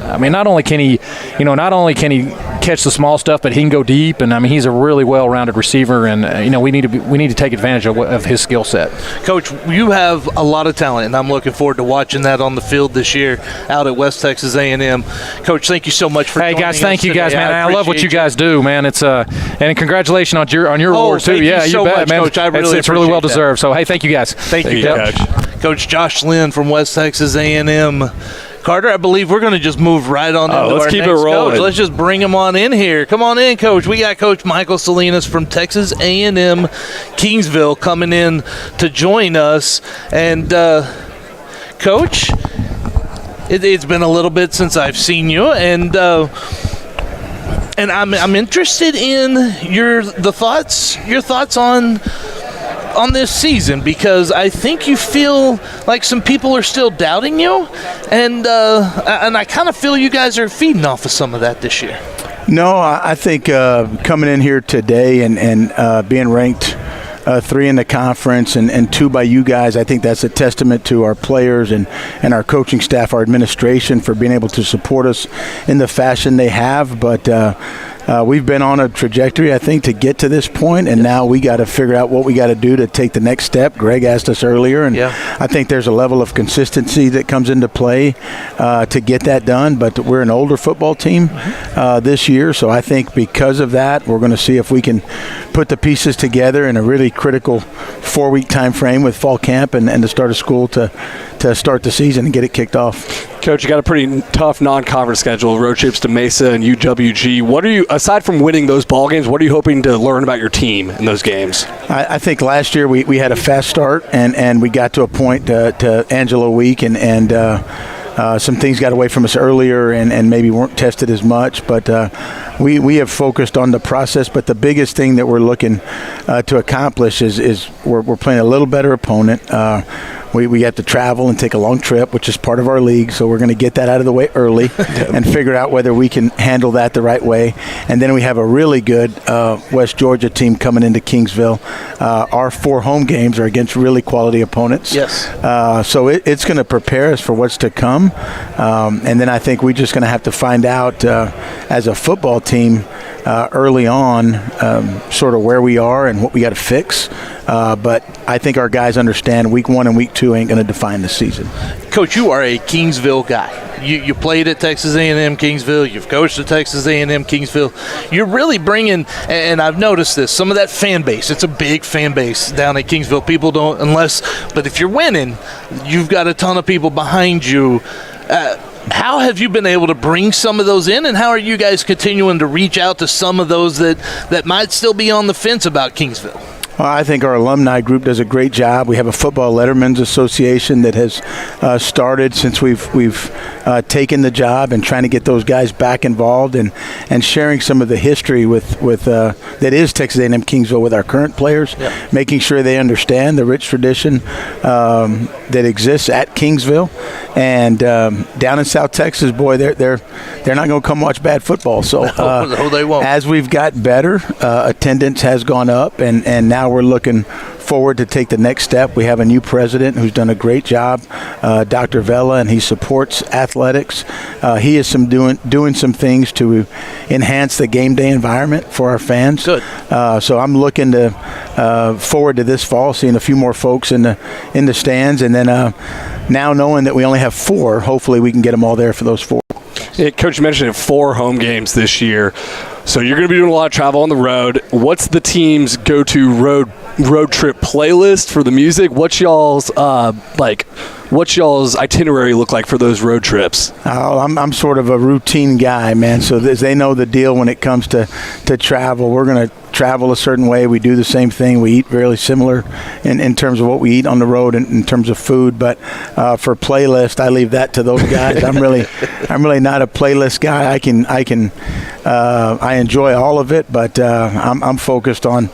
I mean, not only can he catch the small stuff, but he can go deep. And I mean, he's a really well-rounded receiver. And we need to take advantage of his skill set. Coach, you have a lot of talent, and I'm looking forward to watching that on the field this year out at West Texas A&M. Coach, thank you so much for joining us. Hey guys, thank you guys, today. man. I love what you guys do, man. It's and congratulations on your award too. Thank you so bet, much, man. Coach. I really it's really well deserved. So hey, thank you guys. Thank you, Coach. Coach Josh Lynn from West Texas A&M. Carter, I believe we're going to just move right on into let's our keep next it rolling. coach. Let's just bring him on in here. Come on in, Coach. We got Coach Michael Salinas from Texas A&M Kingsville coming in to join us. And, Coach, it's been a little bit since I've seen you, and I'm interested in your thoughts on this season, because I think you feel like some people are still doubting you, and I kind of feel you guys are feeding off of some of that this year. No, I think coming in here today and being ranked 3 in the conference and 2 by you guys, I think that's a testament to our players and our coaching staff, our administration, for being able to support us in the fashion they have. But we've been on a trajectory, I think, to get to this point, and now we got to figure out what we got to do to take the next step. Greg asked us earlier, and I think there's a level of consistency that comes into play to get that done. But we're an older football team this year, so I think because of that, we're going to see if we can put the pieces together in a really critical 4-week time frame with fall camp and the start of school to start the season and get it kicked off. Coach, you got a pretty tough non-conference schedule, road trips to Mesa and UWG. What are you, aside from winning those ball games, what are you hoping to learn about your team in those games? I think last year we had a fast start, and we got to a point to Angelo Week, and some things got away from us earlier and maybe weren't tested as much, but we have focused on the process. But the biggest thing that we're looking to accomplish is we're playing a little better opponent. We have to travel and take a long trip, which is part of our league, so we're going to get that out of the way early and figure out whether we can handle that the right way. And then we have a really good West Georgia team coming into Kingsville. Our 4 home games are against really quality opponents. Yes. So it's going to prepare us for what's to come. And then I think we're just going to have to find out as a football team early on sort of where we are and what we got to fix. But I think our guys understand week 1 and week 2 ain't going to define the season. Coach, you are a Kingsville guy. You played at Texas A&M Kingsville. You've coached at Texas A&M Kingsville. You're really bringing, and I've noticed this, some of that fan base. It's a big fan base down at Kingsville. People don't, but if you're winning, you've got a ton of people behind you. How have you been able to bring some of those in, and how are you guys continuing to reach out to some of those that might still be on the fence about Kingsville? Well, I think our alumni group does a great job. We have a Football Letterman's Association that has started since we've taken the job, and trying to get those guys back involved and sharing some of the history with that is Texas A&M Kingsville with our current players, making sure they understand the rich tradition that exists at Kingsville. And down in South Texas, boy, they're not going to come watch bad football. So no, they won't. As we've got better, attendance has gone up, and now we're looking forward to take the next step. We have a new president who's done a great job, Dr. Vela, and he supports athletics. He is doing some things to enhance the game day environment for our fans. Good. So I'm looking forward to this fall, seeing a few more folks in the stands, and then now knowing that we only have 4, hopefully we can get them all there for those 4. Yeah, Coach, you mentioned 4 home games this year. So you're going to be doing a lot of travel on the road. What's the team's go-to road trip playlist for the music? What's y'all's itinerary look like for those road trips? Oh, I'm sort of a routine guy, man. So they know the deal when it comes to travel. We're going to travel a certain way. We do the same thing. We eat really similar in terms of what we eat on the road in terms of food. But for playlist, I leave that to those guys. I'm really not a playlist guy. I enjoy all of it, but I'm focused on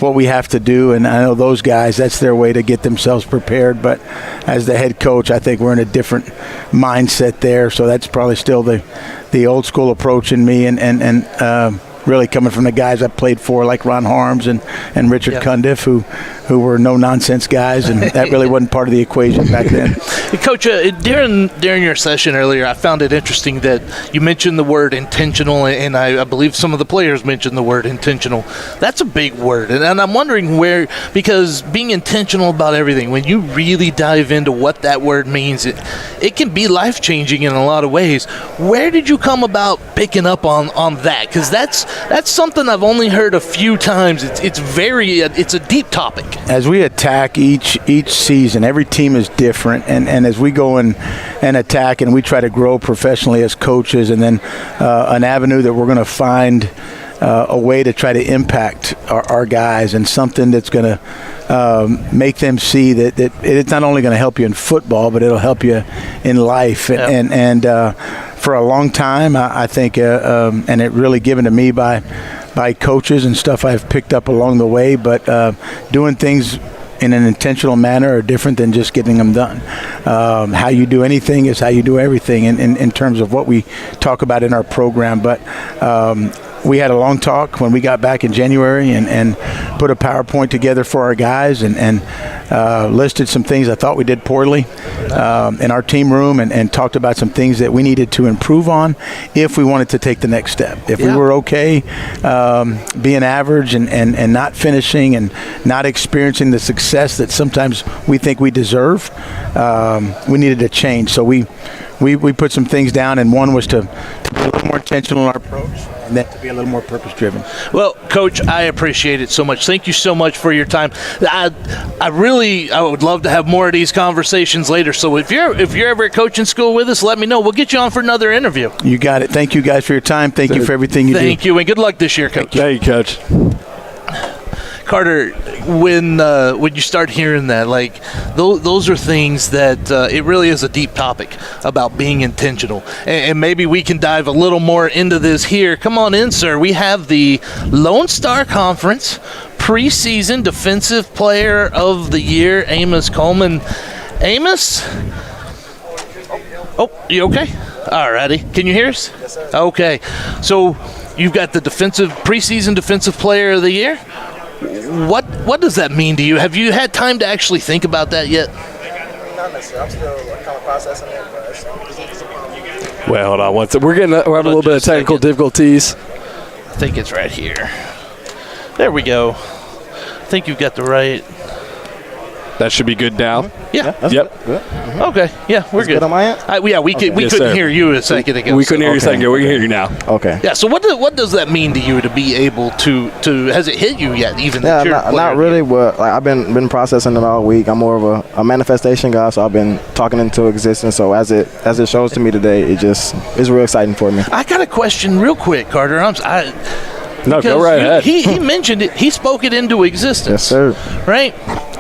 what we have to do. And I know those guys, that's their way to get themselves prepared. But as the head coach, I think we're in a different mindset there. So that's probably still the old school approach in me, and really coming from the guys I played for, like Ron Harms and Richard Cundiff, who were no-nonsense guys, and that really wasn't part of the equation back then. Coach, during your session earlier, I found it interesting that you mentioned the word intentional, and I believe some of the players mentioned the word intentional. That's a big word, and I'm wondering because being intentional about everything, when you really dive into what that word means, it can be life-changing in a lot of ways. Where did you come about picking up on that? Because that's something I've only heard a few times. It's a deep topic. As we attack each season, every team is different, and as we go and attack and we try to grow professionally as coaches, and then an avenue that we're going to find a way to try to impact our guys, and something that's going to make them see that it's not only going to help you in football, but it'll help you in life. And for a long time, I think, and it really given to me by coaches and stuff I've picked up along the way, but doing things in an intentional manner are different than just getting them done. How you do anything is how you do everything in terms of what we talk about in our program. But we had a long talk when we got back in January and put a PowerPoint together for our guys and listed some things I thought we did poorly in our team room, and talked about some things that we needed to improve on if we wanted to take the next step. If we were okay being average and not finishing and not experiencing the success that sometimes we think we deserve, we needed to change. So we put some things down, and one was to be a little more intentional in our approach, and then to be a little more purpose-driven. Well, Coach, I appreciate it so much. Thank you so much for your time. I would love to have more of these conversations later. So if you're ever at coaching school with us, let me know. We'll get you on for another interview. You got it. Thank you guys for your time. Thank you for everything you do. Thank you, and good luck this year, Coach. Thank you, Coach. Carter, when you start hearing that, like those are things that it really is a deep topic about being intentional, and maybe we can dive a little more into this here. Come on in, sir. We have the Lone Star Conference preseason Defensive Player of the Year, Amos Coleman. Amos? Oh, you okay? Alrighty. Can you hear us? Yes, sir. Okay. So you've got the preseason Defensive Player of the Year. What does that mean to you? Have you had time to actually think about that yet? Not necessarily. I'm still kind of processing it, but it's a problem. Well, hold on one second. We're having a little bit of technical difficulties. I think it's right here. There we go. I think you've got the right. That should be good now. Yeah. Yep. Good. Mm-hmm. Okay. Yeah, we're good. Good on my end? We couldn't hear you a second ago. We couldn't hear you a second ago. We can hear you now. Okay. Yeah. So what does that mean to you to be able to has it hit you yet? Even not really. But I've been processing it all week. I'm more of a manifestation guy, so I've been talking into existence. So as it shows to me today, it's real exciting for me. I got a question real quick, Carter. No, go right ahead. He mentioned it. He spoke it into existence. Yes, sir. Right?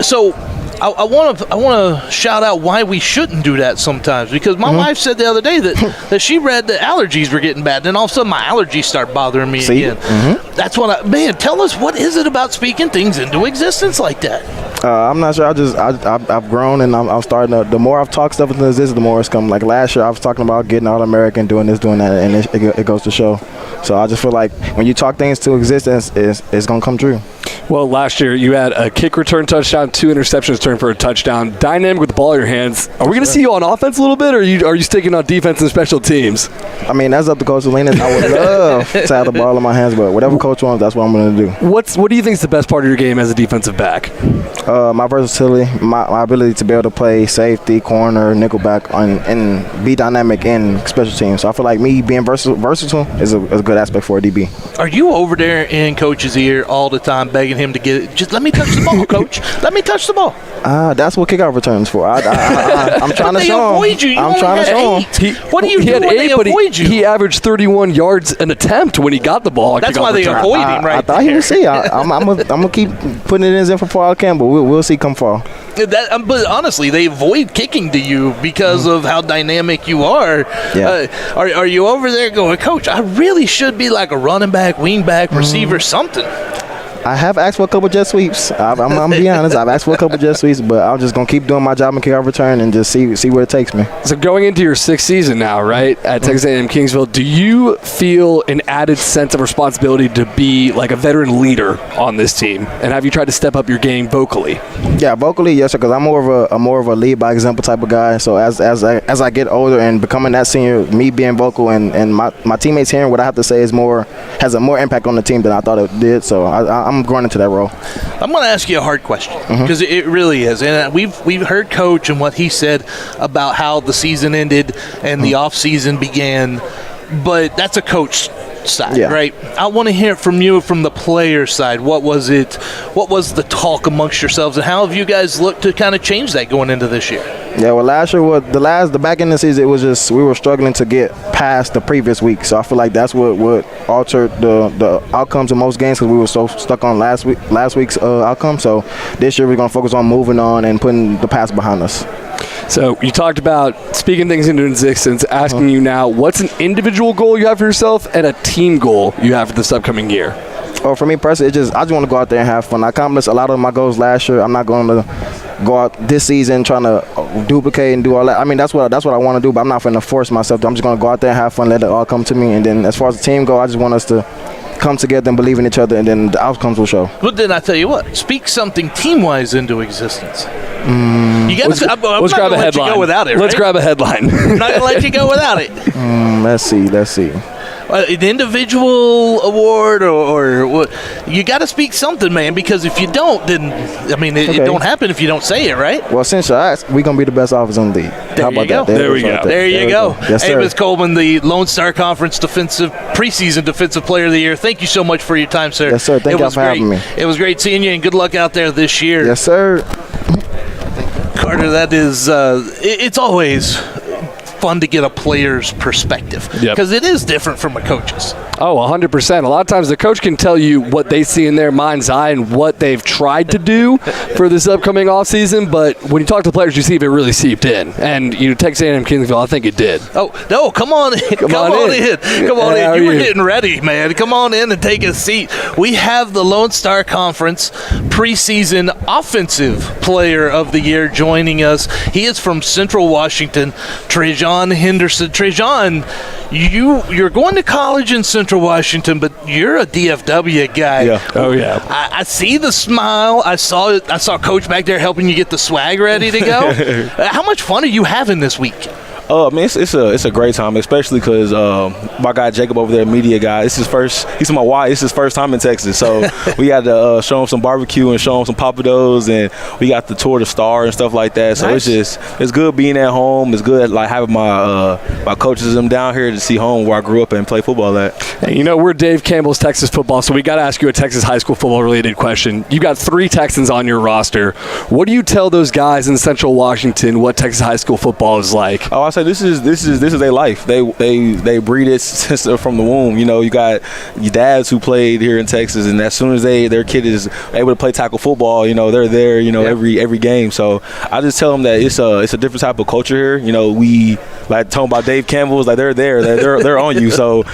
So I want to shout out why we shouldn't do that sometimes, because my wife said the other day that she read that allergies were getting bad, and then all of a sudden my allergies start bothering me again. That's what tell us, what is it about speaking things into existence like that? I'm not sure. I've grown, and I'm starting to. The more I've talked stuff into existence, the more it's come. Like last year, I was talking about getting All-American, doing this, doing that, and it goes to show. So I just feel like when you talk things to existence, it's gonna come true. Well, last year you had a kick return touchdown, 2 interceptions turned for a touchdown. Dynamic with the ball in your hands. Are we going to see you on offense a little bit, or are you sticking on defense and special teams? I mean, that's up to Coach Salinas. I would love to have the ball in my hands, but whatever Coach wants, that's what I'm going to do. What do you think is the best part of your game as a defensive back? My versatility, my ability to be able to play safety, corner, nickelback, and be dynamic in special teams. So I feel like me being versatile is a good aspect for a DB. Are you over there in Coach's ear all the time begging him to get it? Just let me touch the ball, Coach. Let me touch the ball. That's what kickoff returns for. I'm trying to show him. I'm trying to show him. What do you do when they avoid you? He averaged 31 yards an attempt when he got the ball. That's why they avoid him, right? I thought he would see. I'm gonna keep putting it in for all I can, but we'll see come fall. But honestly, they avoid kicking to you because of how dynamic you are. Yeah. Are you over there going, Coach, I really should be like a running back, wing back, receiver, something? I have asked for a couple jet sweeps. I'm going to be honest. I've asked for a couple jet sweeps, but I'm just going to keep doing my job in kickoff return and just see where it takes me. So going into your 6th season now, right, at Texas A&M Kingsville, do you feel an added sense of responsibility to be like a veteran leader on this team? And have you tried to step up your game vocally? Yeah, vocally, yes, sir, because I'm more of a lead by example type of guy. So as I get older and becoming that senior, me being vocal and my teammates hearing what I have to say has a more impact on the team than I thought it did. So I'm growing into that role. I'm going to ask you a hard question because it really is, and we've heard Coach and what he said about how the season ended and the off season began, but that's a coach side, right? I want to hear it from you from the player side. What was it? What was the talk amongst yourselves, and how have you guys looked to kind of change that going into this year? Yeah, well, last year, the back end of the season, it was just we were struggling to get past the previous week. So I feel like that's what altered the outcomes of most games because we were so stuck on last week's outcome. So this year we're going to focus on moving on and putting the past behind us. So you talked about speaking things into existence, asking you now, what's an individual goal you have for yourself and a team goal you have for this upcoming year? Well, for me personally, I just want to go out there and have fun. I accomplished a lot of my goals last year. I'm not going to go out this season trying to duplicate and do all that. I mean, that's what I want to do, but I'm not going to force myself. I'm just going to go out there and have fun, let it all come to me. And then as far as the team go, I just want us to come together and believe in each other, and then the outcomes will show. But then I tell you what, speak something team-wise into existence. You got to. Let's grab a headline. Go without it, Let's grab a headline. I'm not going to let you go without it. Let's see. An individual award or what? You got to speak something, man, because if you don't, then it don't happen if you don't say it, right? Well, since you asked, we're gonna be the best offense in the league. How about that? There we go. There you go. Yes, sir. Amos Coleman, the Lone Star Conference preseason defensive player of the year. Thank you so much for your time, sir. Yes, sir. Thank you for having me. It was great seeing you, and good luck out there this year. Yes, sir. Carter, that is, it's always fun to get a player's perspective because it is different from a coach's. Oh, 100%. A lot of times the coach can tell you what they see in their mind's eye and what they've tried to do for this upcoming offseason, but when you talk to the players, you see if it really seeped in. And Texas A&M Kingsville, I think it did. Oh, no, come on in. Come on in. You were getting ready, man. Come on in and take a seat. We have the Lone Star Conference preseason offensive player of the year joining us. He is from Central Washington, Trejon Henderson. Trejon, you're going to college in Central Washington, but you're a DFW guy. Yeah. Oh, yeah. I see the smile. I saw Coach back there helping you get the swag ready to go. How much fun are you having this week? I mean, it's a great time, especially because my guy Jacob over there, media guy, it's his first. He's my wife. It's his first time in Texas, so we got to show him some barbecue and show him some papados, and we got the tour the Star and stuff like that. So nice. it's good being at home. It's good like having my coaches and them down here to see home where I grew up and play football at. Hey, we're Dave Campbell's Texas football, so we got to ask you a Texas high school football related question. You got 3 Texans on your roster. What do you tell those guys in Central Washington what Texas high school football is like? Oh, say this is their life. They breed it since they're from the womb. You know, you got your dads who played here in Texas, and as soon as their kid is able to play tackle football, you know, they're there. You know, every game. So I just tell them that it's a different type of culture here. You know, we like talking about Dave Campbell's like they're there. They're on you. So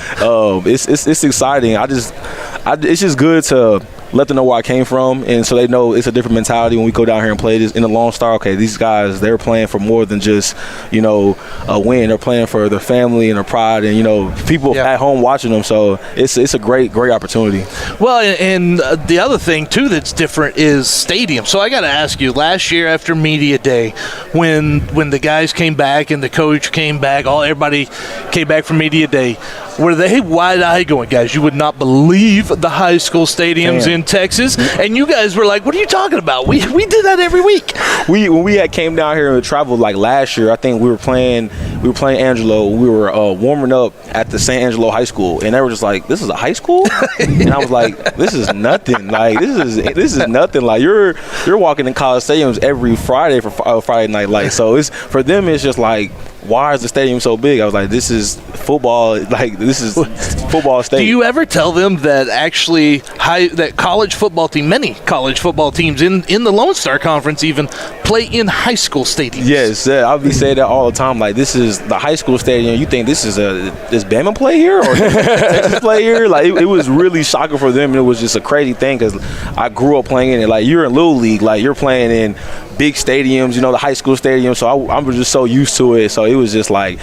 it's exciting. It's just good to let them know where I came from, and so they know it's a different mentality when we go down here and play this in the Lone Star. Okay, these guys, they're playing for more than just, you know, a win. They're playing for their family and their pride, and, you know, people at home watching them. So it's a great opportunity. Well, and the other thing too that's different is stadium. So I got to ask you, last year after media day, when the guys came back and the coach came back, everybody came back from media day, were they wide-eyed going, guys, you would not believe the high school stadiums in Texas? And you guys were like, what are you talking about? We did that every week. When we came down here and traveled like last year, I think we were playing Angelo. We were warming up at the San Angelo High School, and they were just like, this is a high school? And I was like, this is nothing. Like, this is nothing. Like, you're walking in college stadiums every Friday for Friday Night Lights. So it's for them, it's just like, why is the stadium so big? I was like, this is football. Like, this is football stadium. Do you ever tell them that actually that college football team, many college football teams in the Lone Star Conference even play in high school stadiums? Yes, I'll be saying that all the time. Like, this is the high school stadium. You think this is does Bama play here or Texas play here? Like, it was really shocking for them. And it was just a crazy thing because I grew up playing in it. Like, you're in Little League. Like, you're playing in big stadiums, you know, the high school stadium. So I was just so used to it. So it was just like,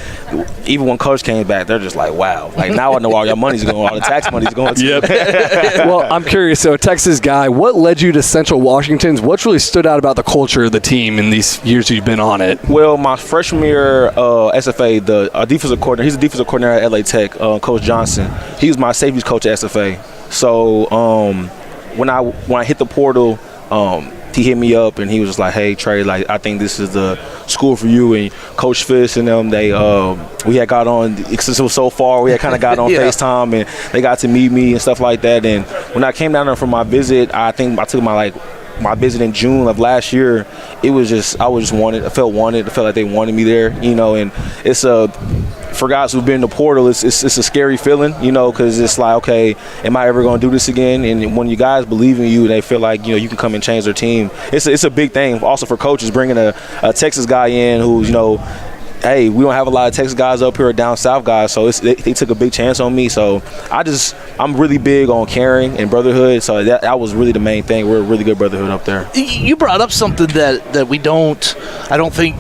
even when Coach came back, they're just like, wow. Like, now I know all your money's going, all the tax money's going to. Yep. Well, I'm curious. So, a Texas guy, what led you to Central Washington's? What's really stood out about the culture of the team in these years you've been on it? Well, my freshman year, SFA, the defensive coordinator, he's a defensive coordinator at LA Tech, Coach Johnson. He was my safeties coach at SFA. So when I hit the portal, he hit me up and he was just like, hey, Trey, like, I think this is the school for you. And Coach Fisk and them, we had got on, since it was so far, we had kind of got on FaceTime and they got to meet me and stuff like that. And when I came down there for my visit, I think I took my visit in June of last year. It was just, I felt like they wanted me there, you know. And it's for guys who've been in the portal, it's a scary feeling, you know, because it's like, okay, am I ever going to do this again? And when you guys believe in you and they feel like, you know, you can come and change their team, it's a big thing. Also for coaches, bringing a Texas guy in who's, you know, hey, we don't have a lot of Texas guys up here or down south guys, so they took a big chance on me. So I'm really big on caring and brotherhood, so that was really the main thing. We're a really good brotherhood up there. You brought up something that I don't think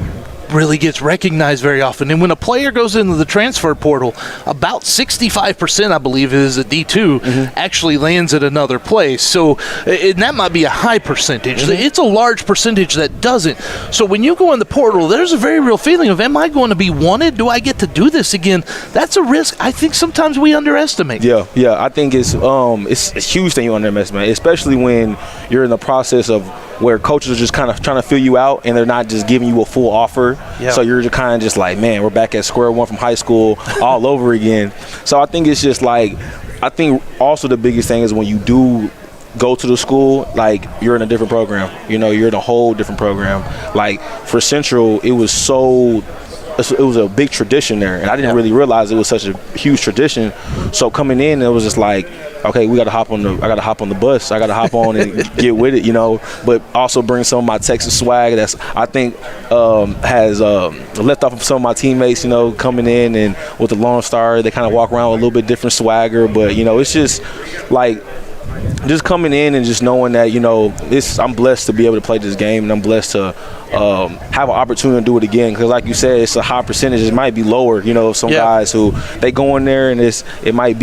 really gets recognized very often. And when a player goes into the transfer portal, about 65%, I believe, is a D2 actually lands at another place. So, and that might be a high percentage. It's a large percentage that doesn't. So when you go in the portal, there's a very real feeling of, am I going to be wanted? Do I get to do this again? That's a risk I think sometimes we underestimate. Yeah. I think it's a huge thing you underestimate, especially when you're in the process of where coaches are just kind of trying to fill you out and they're not just giving you a full offer. Yeah. So you're kind of just like, man, we're back at square one from high school all over again. So I think it's just like, I think also the biggest thing is when you do go to the school, like, you're in a different program. You know, you're in a whole different program. Like, for Central, it was a big tradition there, and I didn't really realize it was such a huge tradition. So coming in, it was just like, okay, I got to hop on the bus. I got to hop on and get with it, you know. But also bring some of my Texas swag that's, I think, has left off of some of my teammates, you know, coming in and with the Lone Star, they kind of walk around with a little bit different swagger. But, you know, it's just like, just coming in and just knowing that, you know, I'm blessed to be able to play this game, and I'm blessed to have an opportunity to do it again. Because like you said, it's a high percentage. It might be lower, you know, some guys who they go in there and it might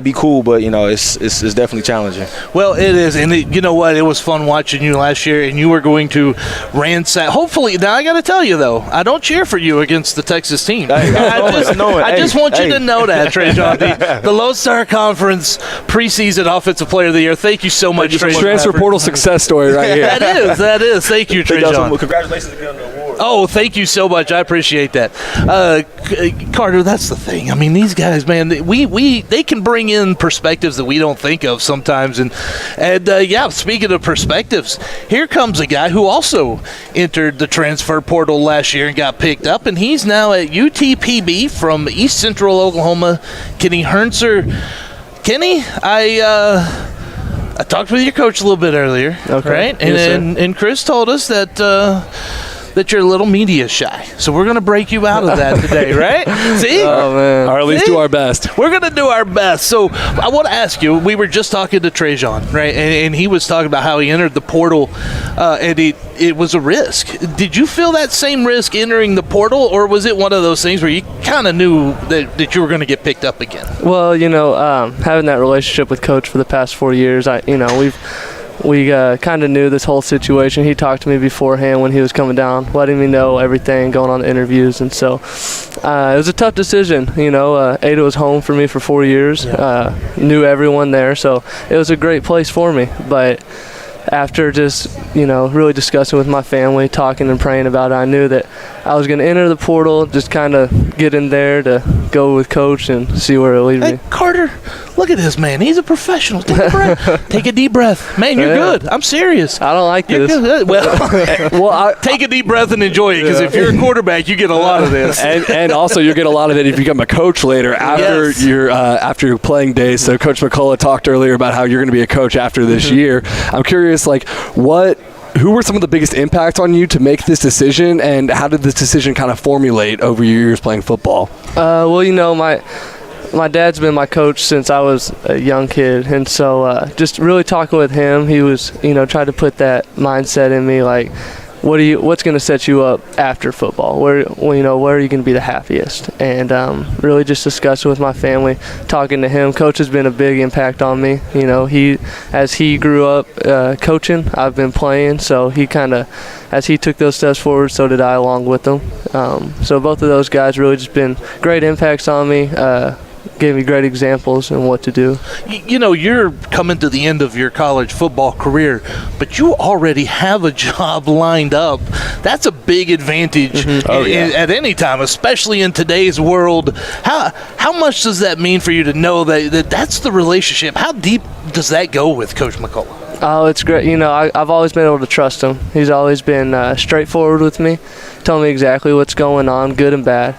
be cool, but, you know, it's definitely challenging. Well, it is, and you know what? It was fun watching you last year, and you were going to ransack. Hopefully, now I got to tell you though, I don't cheer for you against the Texas team. I just want you to know that, Trey John. The Lone Star Conference preseason Offensive Player of the Year. Thank you so much, Trey. Transfer portal success story right here. That is. Thank you, Trey John. Congratulations again on the award. Oh, thank you so much. I appreciate that. Carter, that's the thing. I mean, these guys, man, they can bring in perspectives that we don't think of sometimes. And yeah, speaking of perspectives, here comes a guy who also entered the transfer portal last year and got picked up, and he's now at UTPB from East Central Oklahoma, Kenny Hertz. Kenny, I talked with your coach a little bit earlier, right? And Chris told us that you're a little media shy. So we're going to break you out of that today, right? See? Oh, man. Or at least do our best. We're going to do our best. So I want to ask you, we were just talking to Trey, right? And he was talking about how he entered the portal, and it was a risk. Did you feel that same risk entering the portal, or was it one of those things where you kind of knew that you were going to get picked up again? Well, having that relationship with Coach for the past 4 years, we kind of knew this whole situation. He talked to me beforehand when he was coming down, letting me know everything, going on the interviews. And so it was a tough decision. Ada was home for me for 4 years, knew everyone there. So it was a great place for me. But after just, really discussing with my family, talking and praying about it, I knew that I was going to enter the portal, just kind of get in there to go with Coach and see where it'll lead me. Carter, look at this man. He's a professional. Take a breath. Take a deep breath. Man, you're good. I'm serious. I don't like this. Good. Well, take a deep breath and enjoy it, because if you're a quarterback, you get a lot of this. And also you'll get a lot of it if you become a coach later after your playing days. So Coach McCullough talked earlier about how you're going to be a coach after this year. I'm curious, who were some of the biggest impacts on you to make this decision, and how did this decision kind of formulate over your years playing football? My dad's been my coach since I was a young kid, and so just really talking with him, he was, trying to put that mindset in me, like, what's going to set you up after football? Where are you going to be the happiest? And really just discussing with my family, talking to him. Coach has been a big impact on me. As he grew up coaching, I've been playing. So he as he took those steps forward, so did I along with him. So both of those guys really just been great impacts on me. Gave me great examples on what to do. You're coming to the end of your college football career, but you already have a job lined up. That's a big advantage at any time, especially in today's world. How much does that mean for you to know that's the relationship? How deep does that go with Coach McCullough? Oh, it's great. I've always been able to trust him. He's always been straightforward with me, telling me exactly what's going on, good and bad.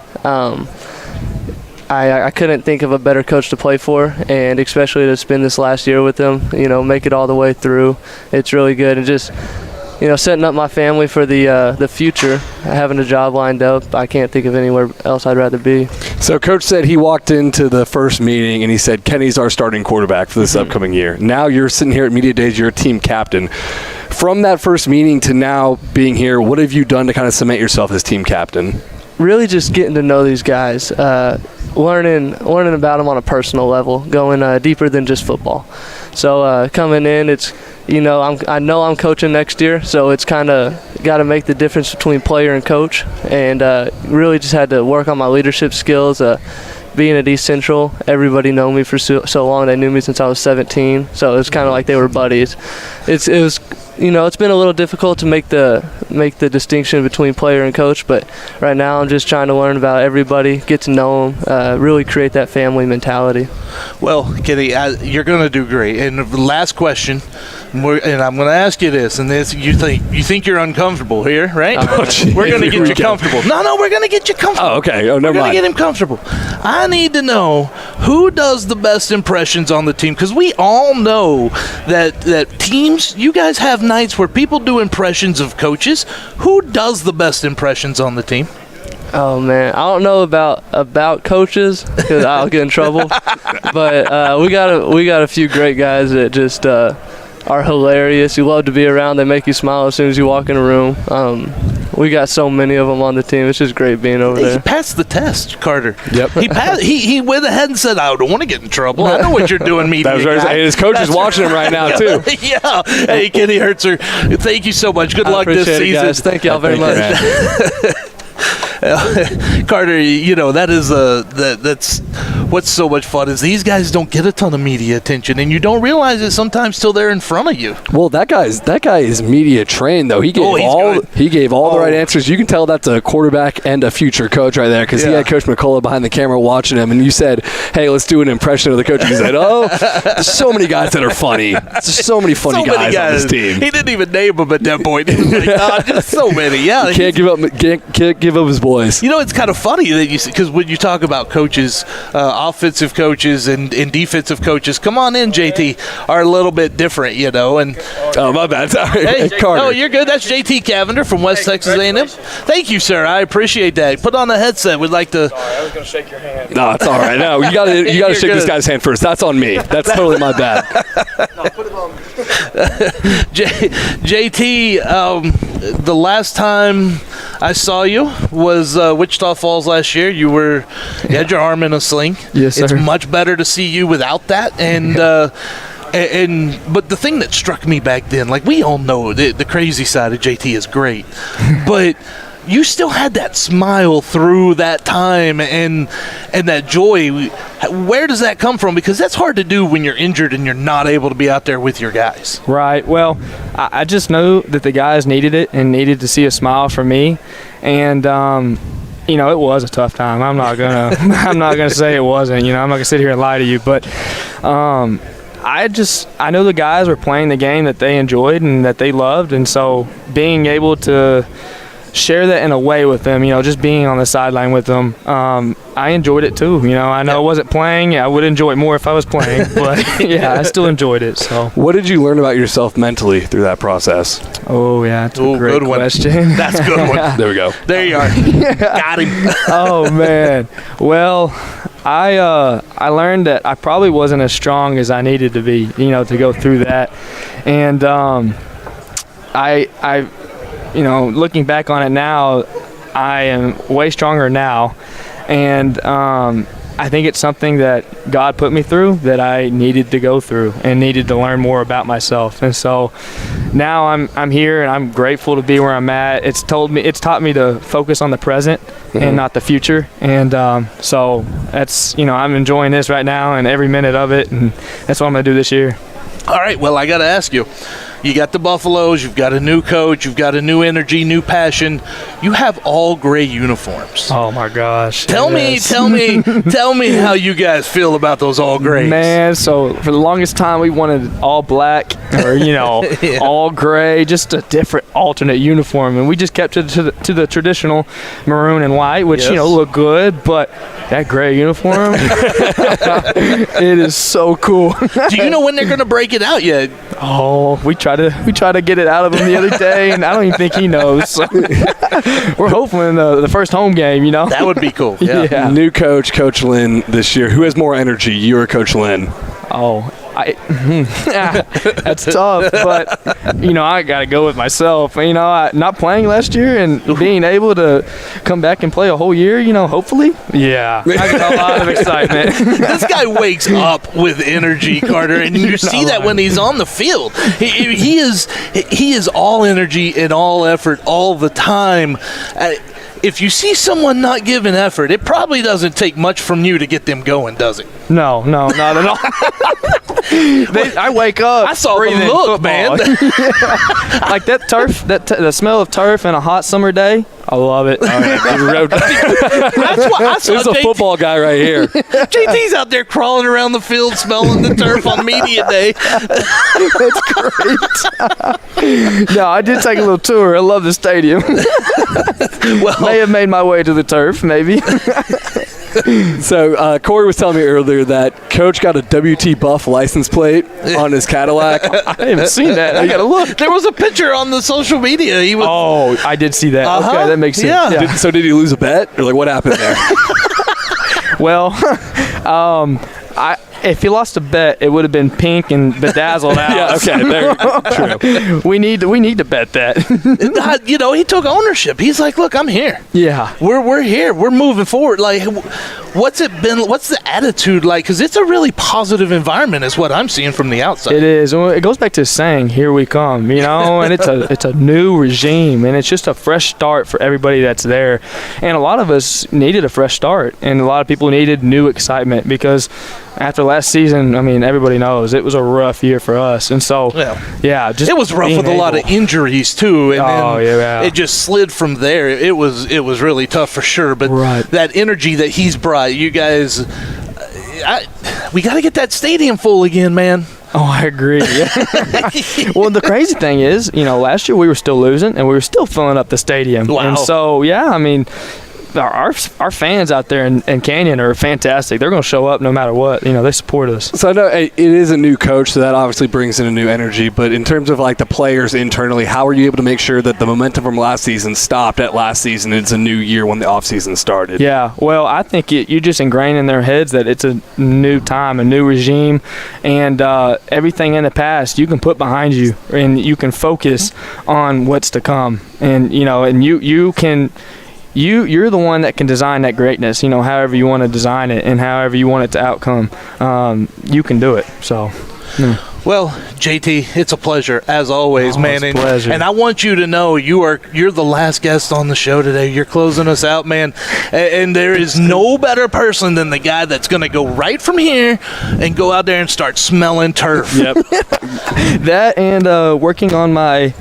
I couldn't think of a better coach to play for, and especially to spend this last year with him, make it all the way through. It's really good. And just, setting up my family for the future, having a job lined up, I can't think of anywhere else I'd rather be. So Coach said he walked into the first meeting and he said, Kenny's our starting quarterback for this upcoming year. Now you're sitting here at Media Days, you're a team captain. From that first meeting to now being here, what have you done to kind of cement yourself as team captain? Really just getting to know these guys, learning about them on a personal level, going deeper than just football. So coming in, it's I know I'm coaching next year, so it's kind of got to make the difference between player and coach, and really just had to work on my leadership skills. Being at East Central, everybody known me for so long. They knew me since I was 17, so it was kind of like they were buddies. It was it's been a little difficult to make the distinction between player and coach, but right now I'm just trying to learn about everybody, get to know them, really create that family mentality. Well, Kenny, you're going to do great. And the last question, and I'm going to ask you this, and this you think you're uncomfortable here, right? We're going to get you comfortable. No, we're going to get you comfortable. Oh, okay. Oh, never mind. We're going to get him comfortable. I need to know who does the best impressions on the team, because we all know that teams, you guys have nights where people do impressions of coaches. Who does the best impressions on the team? Oh man, I don't know about coaches because I'll get in trouble. But we got a few great guys that just are hilarious. You love to be around. They make you smile as soon as you walk in a room. We got so many of them on the team. It's just great being over there. He passed the test, Carter. Yep. He went ahead and said, "I don't want to get in trouble. I know what you're doing, media guy." His coach is watching him right now too. Yeah. Hey, Kenny Hertz, thank you so much. Good luck this season. Guys. Thank y'all very much. Carter, that is that's what's so much fun is these guys don't get a ton of media attention, and you don't realize it sometimes till they're in front of you. Well, that guy is media trained though. He gave all the right answers. You can tell that's a quarterback and a future coach right there, because he had Coach McCullough behind the camera watching him, and you said, "Hey, let's do an impression of the coach." He said, "Oh, there's so many guys that are funny. There's so many funny guys on this team." He didn't even name them at that point. He was like, just so many. Yeah, he can't give up his boys. It's kind of funny that you see, because when you talk about coaches, offensive coaches and defensive coaches, come on in, JT, are a little bit different, And oh, my bad. Sorry, hey, Carter. No, you're good. That's JT Cavender from West Texas A&M. Thank you, sir. I appreciate that. Put on a headset. We'd like to. Sorry, I was going to shake your hand. No, it's all right. No, you got to shake this guy's hand first. That's on me. That's totally my bad. No, put it on me. JT, the last time I saw you was Wichita Falls last year. You had your arm in a sling. Yes, sir. It's much better to see you without that. And but the thing that struck me back then, like we all know the crazy side of JT is great, but you still had that smile through that time and that joy. Where does that come from? Because that's hard to do when you're injured and you're not able to be out there with your guys. Right. Well, I just know that the guys needed it and needed to see a smile from me. And, it was a tough time. I'm not gonna say it wasn't. I'm not gonna sit here and lie to you. But I know the guys were playing the game that they enjoyed and that they loved, and so being able to share that in a way with them, just being on the sideline with them, I enjoyed it too. I know I wasn't playing. I would enjoy it more if I was playing, but I still enjoyed it. So, what did you learn about yourself mentally through that process? Oh yeah, that's a great question. That's a good one. There we go. There you are. Got him. Oh man. Well, I learned that I probably wasn't as strong as I needed to be, to go through that, and I looking back on it now, I am way stronger now, and I think it's something that God put me through that I needed to go through and needed to learn more about myself. And so now I'm here and I'm grateful to be where I'm at. It's taught me to focus on the present and not the future. And so that's, I'm enjoying this right now and every minute of it, and that's what I'm going to do this year. All right, well, I got to ask you. You got the Buffaloes, you've got a new coach, you've got a new energy, new passion. You have all gray uniforms. Oh my gosh. Tell me how you guys feel about those all grays. Man, so for the longest time we wanted all black or, all gray, just a different alternate uniform. And we just kept it to the traditional maroon and white, which, look good, but that gray uniform, it is so cool. Do you know when they're going to break it out yet? Oh, we tried to get it out of him the other day, and I don't even think he knows. So we're hoping in the first home game, That would be cool. Yeah. New coach, Coach Lynn this year. Who has more energy, you or Coach Lynn? Oh, that's tough, but I gotta go with myself. Not playing last year and being able to come back and play a whole year, hopefully. Yeah, I got a lot of excitement. This guy wakes up with energy, Carter, and you see that when he's on the field. He is all energy and all effort all the time. If you see someone not giving effort, it probably doesn't take much from you to get them going, does it? No, not at all. I wake up. I saw the look, man. Like that turf, the smell of turf in a hot summer day. I love it. That's why I saw There's a football guy right here. JT's out there crawling around the field smelling the turf on media day. That's great. No, I did take a little tour. I love the stadium. Well, may have made my way to the turf, maybe. So Corey was telling me earlier that Coach got a WT Buff license plate on his Cadillac. I haven't seen that. I gotta look. There was a picture on the social media. Oh, I did see that. Okay, that makes sense. Yeah. So did he lose a bet, or what happened there? Well, if he lost a bet, it would have been pink and bedazzled out. Yeah, okay, true. We need to bet that. You know, he took ownership. He's like, look, I'm here. Yeah. We're here. We're moving forward. Like, what's it been? What's the attitude like? Because it's a really positive environment is what I'm seeing from the outside. It is. It goes back to saying, here we come, you know, and it's a new regime, and it's just a fresh start for everybody that's there. And a lot of us needed a fresh start, and a lot of people needed new excitement because after last season, I mean, everybody knows it was a rough year for us. And so, just it was rough with a lot of injuries too, and then it just slid from there. It was really tough for sure, but that energy that he's brought, you guys, we got to get that stadium full again, man. Oh, I agree. Well, the crazy thing is, you know, last year we were still losing, and we were still filling up the stadium. Wow. And so, I mean, our fans out there in Canyon are fantastic. They're going to show up no matter what. You know, they support us. So I know it is a new coach, so that obviously brings in a new energy. But in terms of like the players internally, how are you able to make sure that the momentum from last season stopped at last season? It's a new year when the offseason started. Yeah, well, I think you just ingrain in their heads that it's a new time, a new regime, and everything in the past you can put behind you, and you can focus on what's to come. And you know, and you can. You're the one that can design that greatness, you know, however you want to design it and however you want it to outcome. You can do it. So, Well, JT, it's a pleasure as always, man. It's a pleasure. And I want you to know you're the last guest on the show today. You're closing us out, man. And there is no better person than the guy that's going to go right from here and go out there and start smelling turf. Yep. That and working on my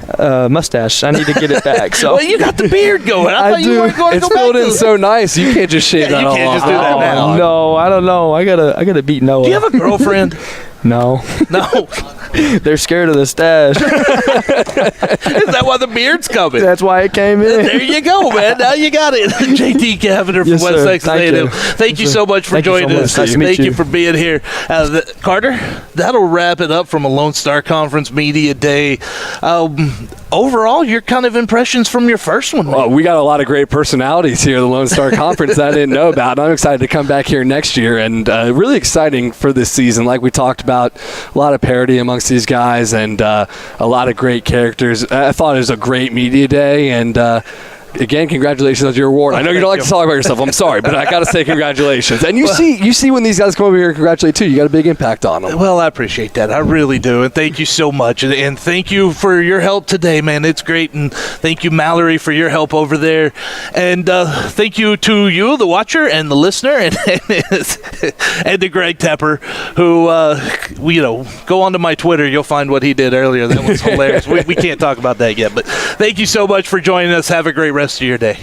mustache. I need to get it back. So well, you got the beard going. I thought do. You weren't going to it's go back. It's filled in so nice. You can't just shave that you all can't off. just do that now. No, I don't know. I gotta beat Noah. Do you have a girlfriend? No. No. They're scared of the stash. Is that why the beard's coming? That's why it came in. There you go, man. Now you got it. JT Cavender from Yes, West sir. Texas Thank A&M. you. Thank you Yes, so much for Thank you so joining much. us. Nice to meet Thank you you. for being here. Carter, that'll wrap it up from a Lone Star Conference Media Day. Overall, your kind of impressions from your first one. Well, we got a lot of great personalities here at the Lone Star Conference that I didn't know about. I'm excited to come back here next year, and really exciting for this season. Like we talked about, a lot of parity amongst these guys and a lot of great characters. I thought it was a great media day, and again, congratulations on your award. I know you don't like to talk about yourself. I'm sorry, but I got to say congratulations. And you see when these guys come over here and congratulate too, you got a big impact on them. Well, I appreciate that. I really do. And thank you so much. And thank you for your help today, man. It's great. And thank you, Mallory, for your help over there. And thank you to you, the watcher, and the listener, and to Greg Tepper, who, go onto my Twitter. You'll find what he did earlier. That was hilarious. We can't talk about that yet. But thank you so much for joining us. Have a great rest of your day.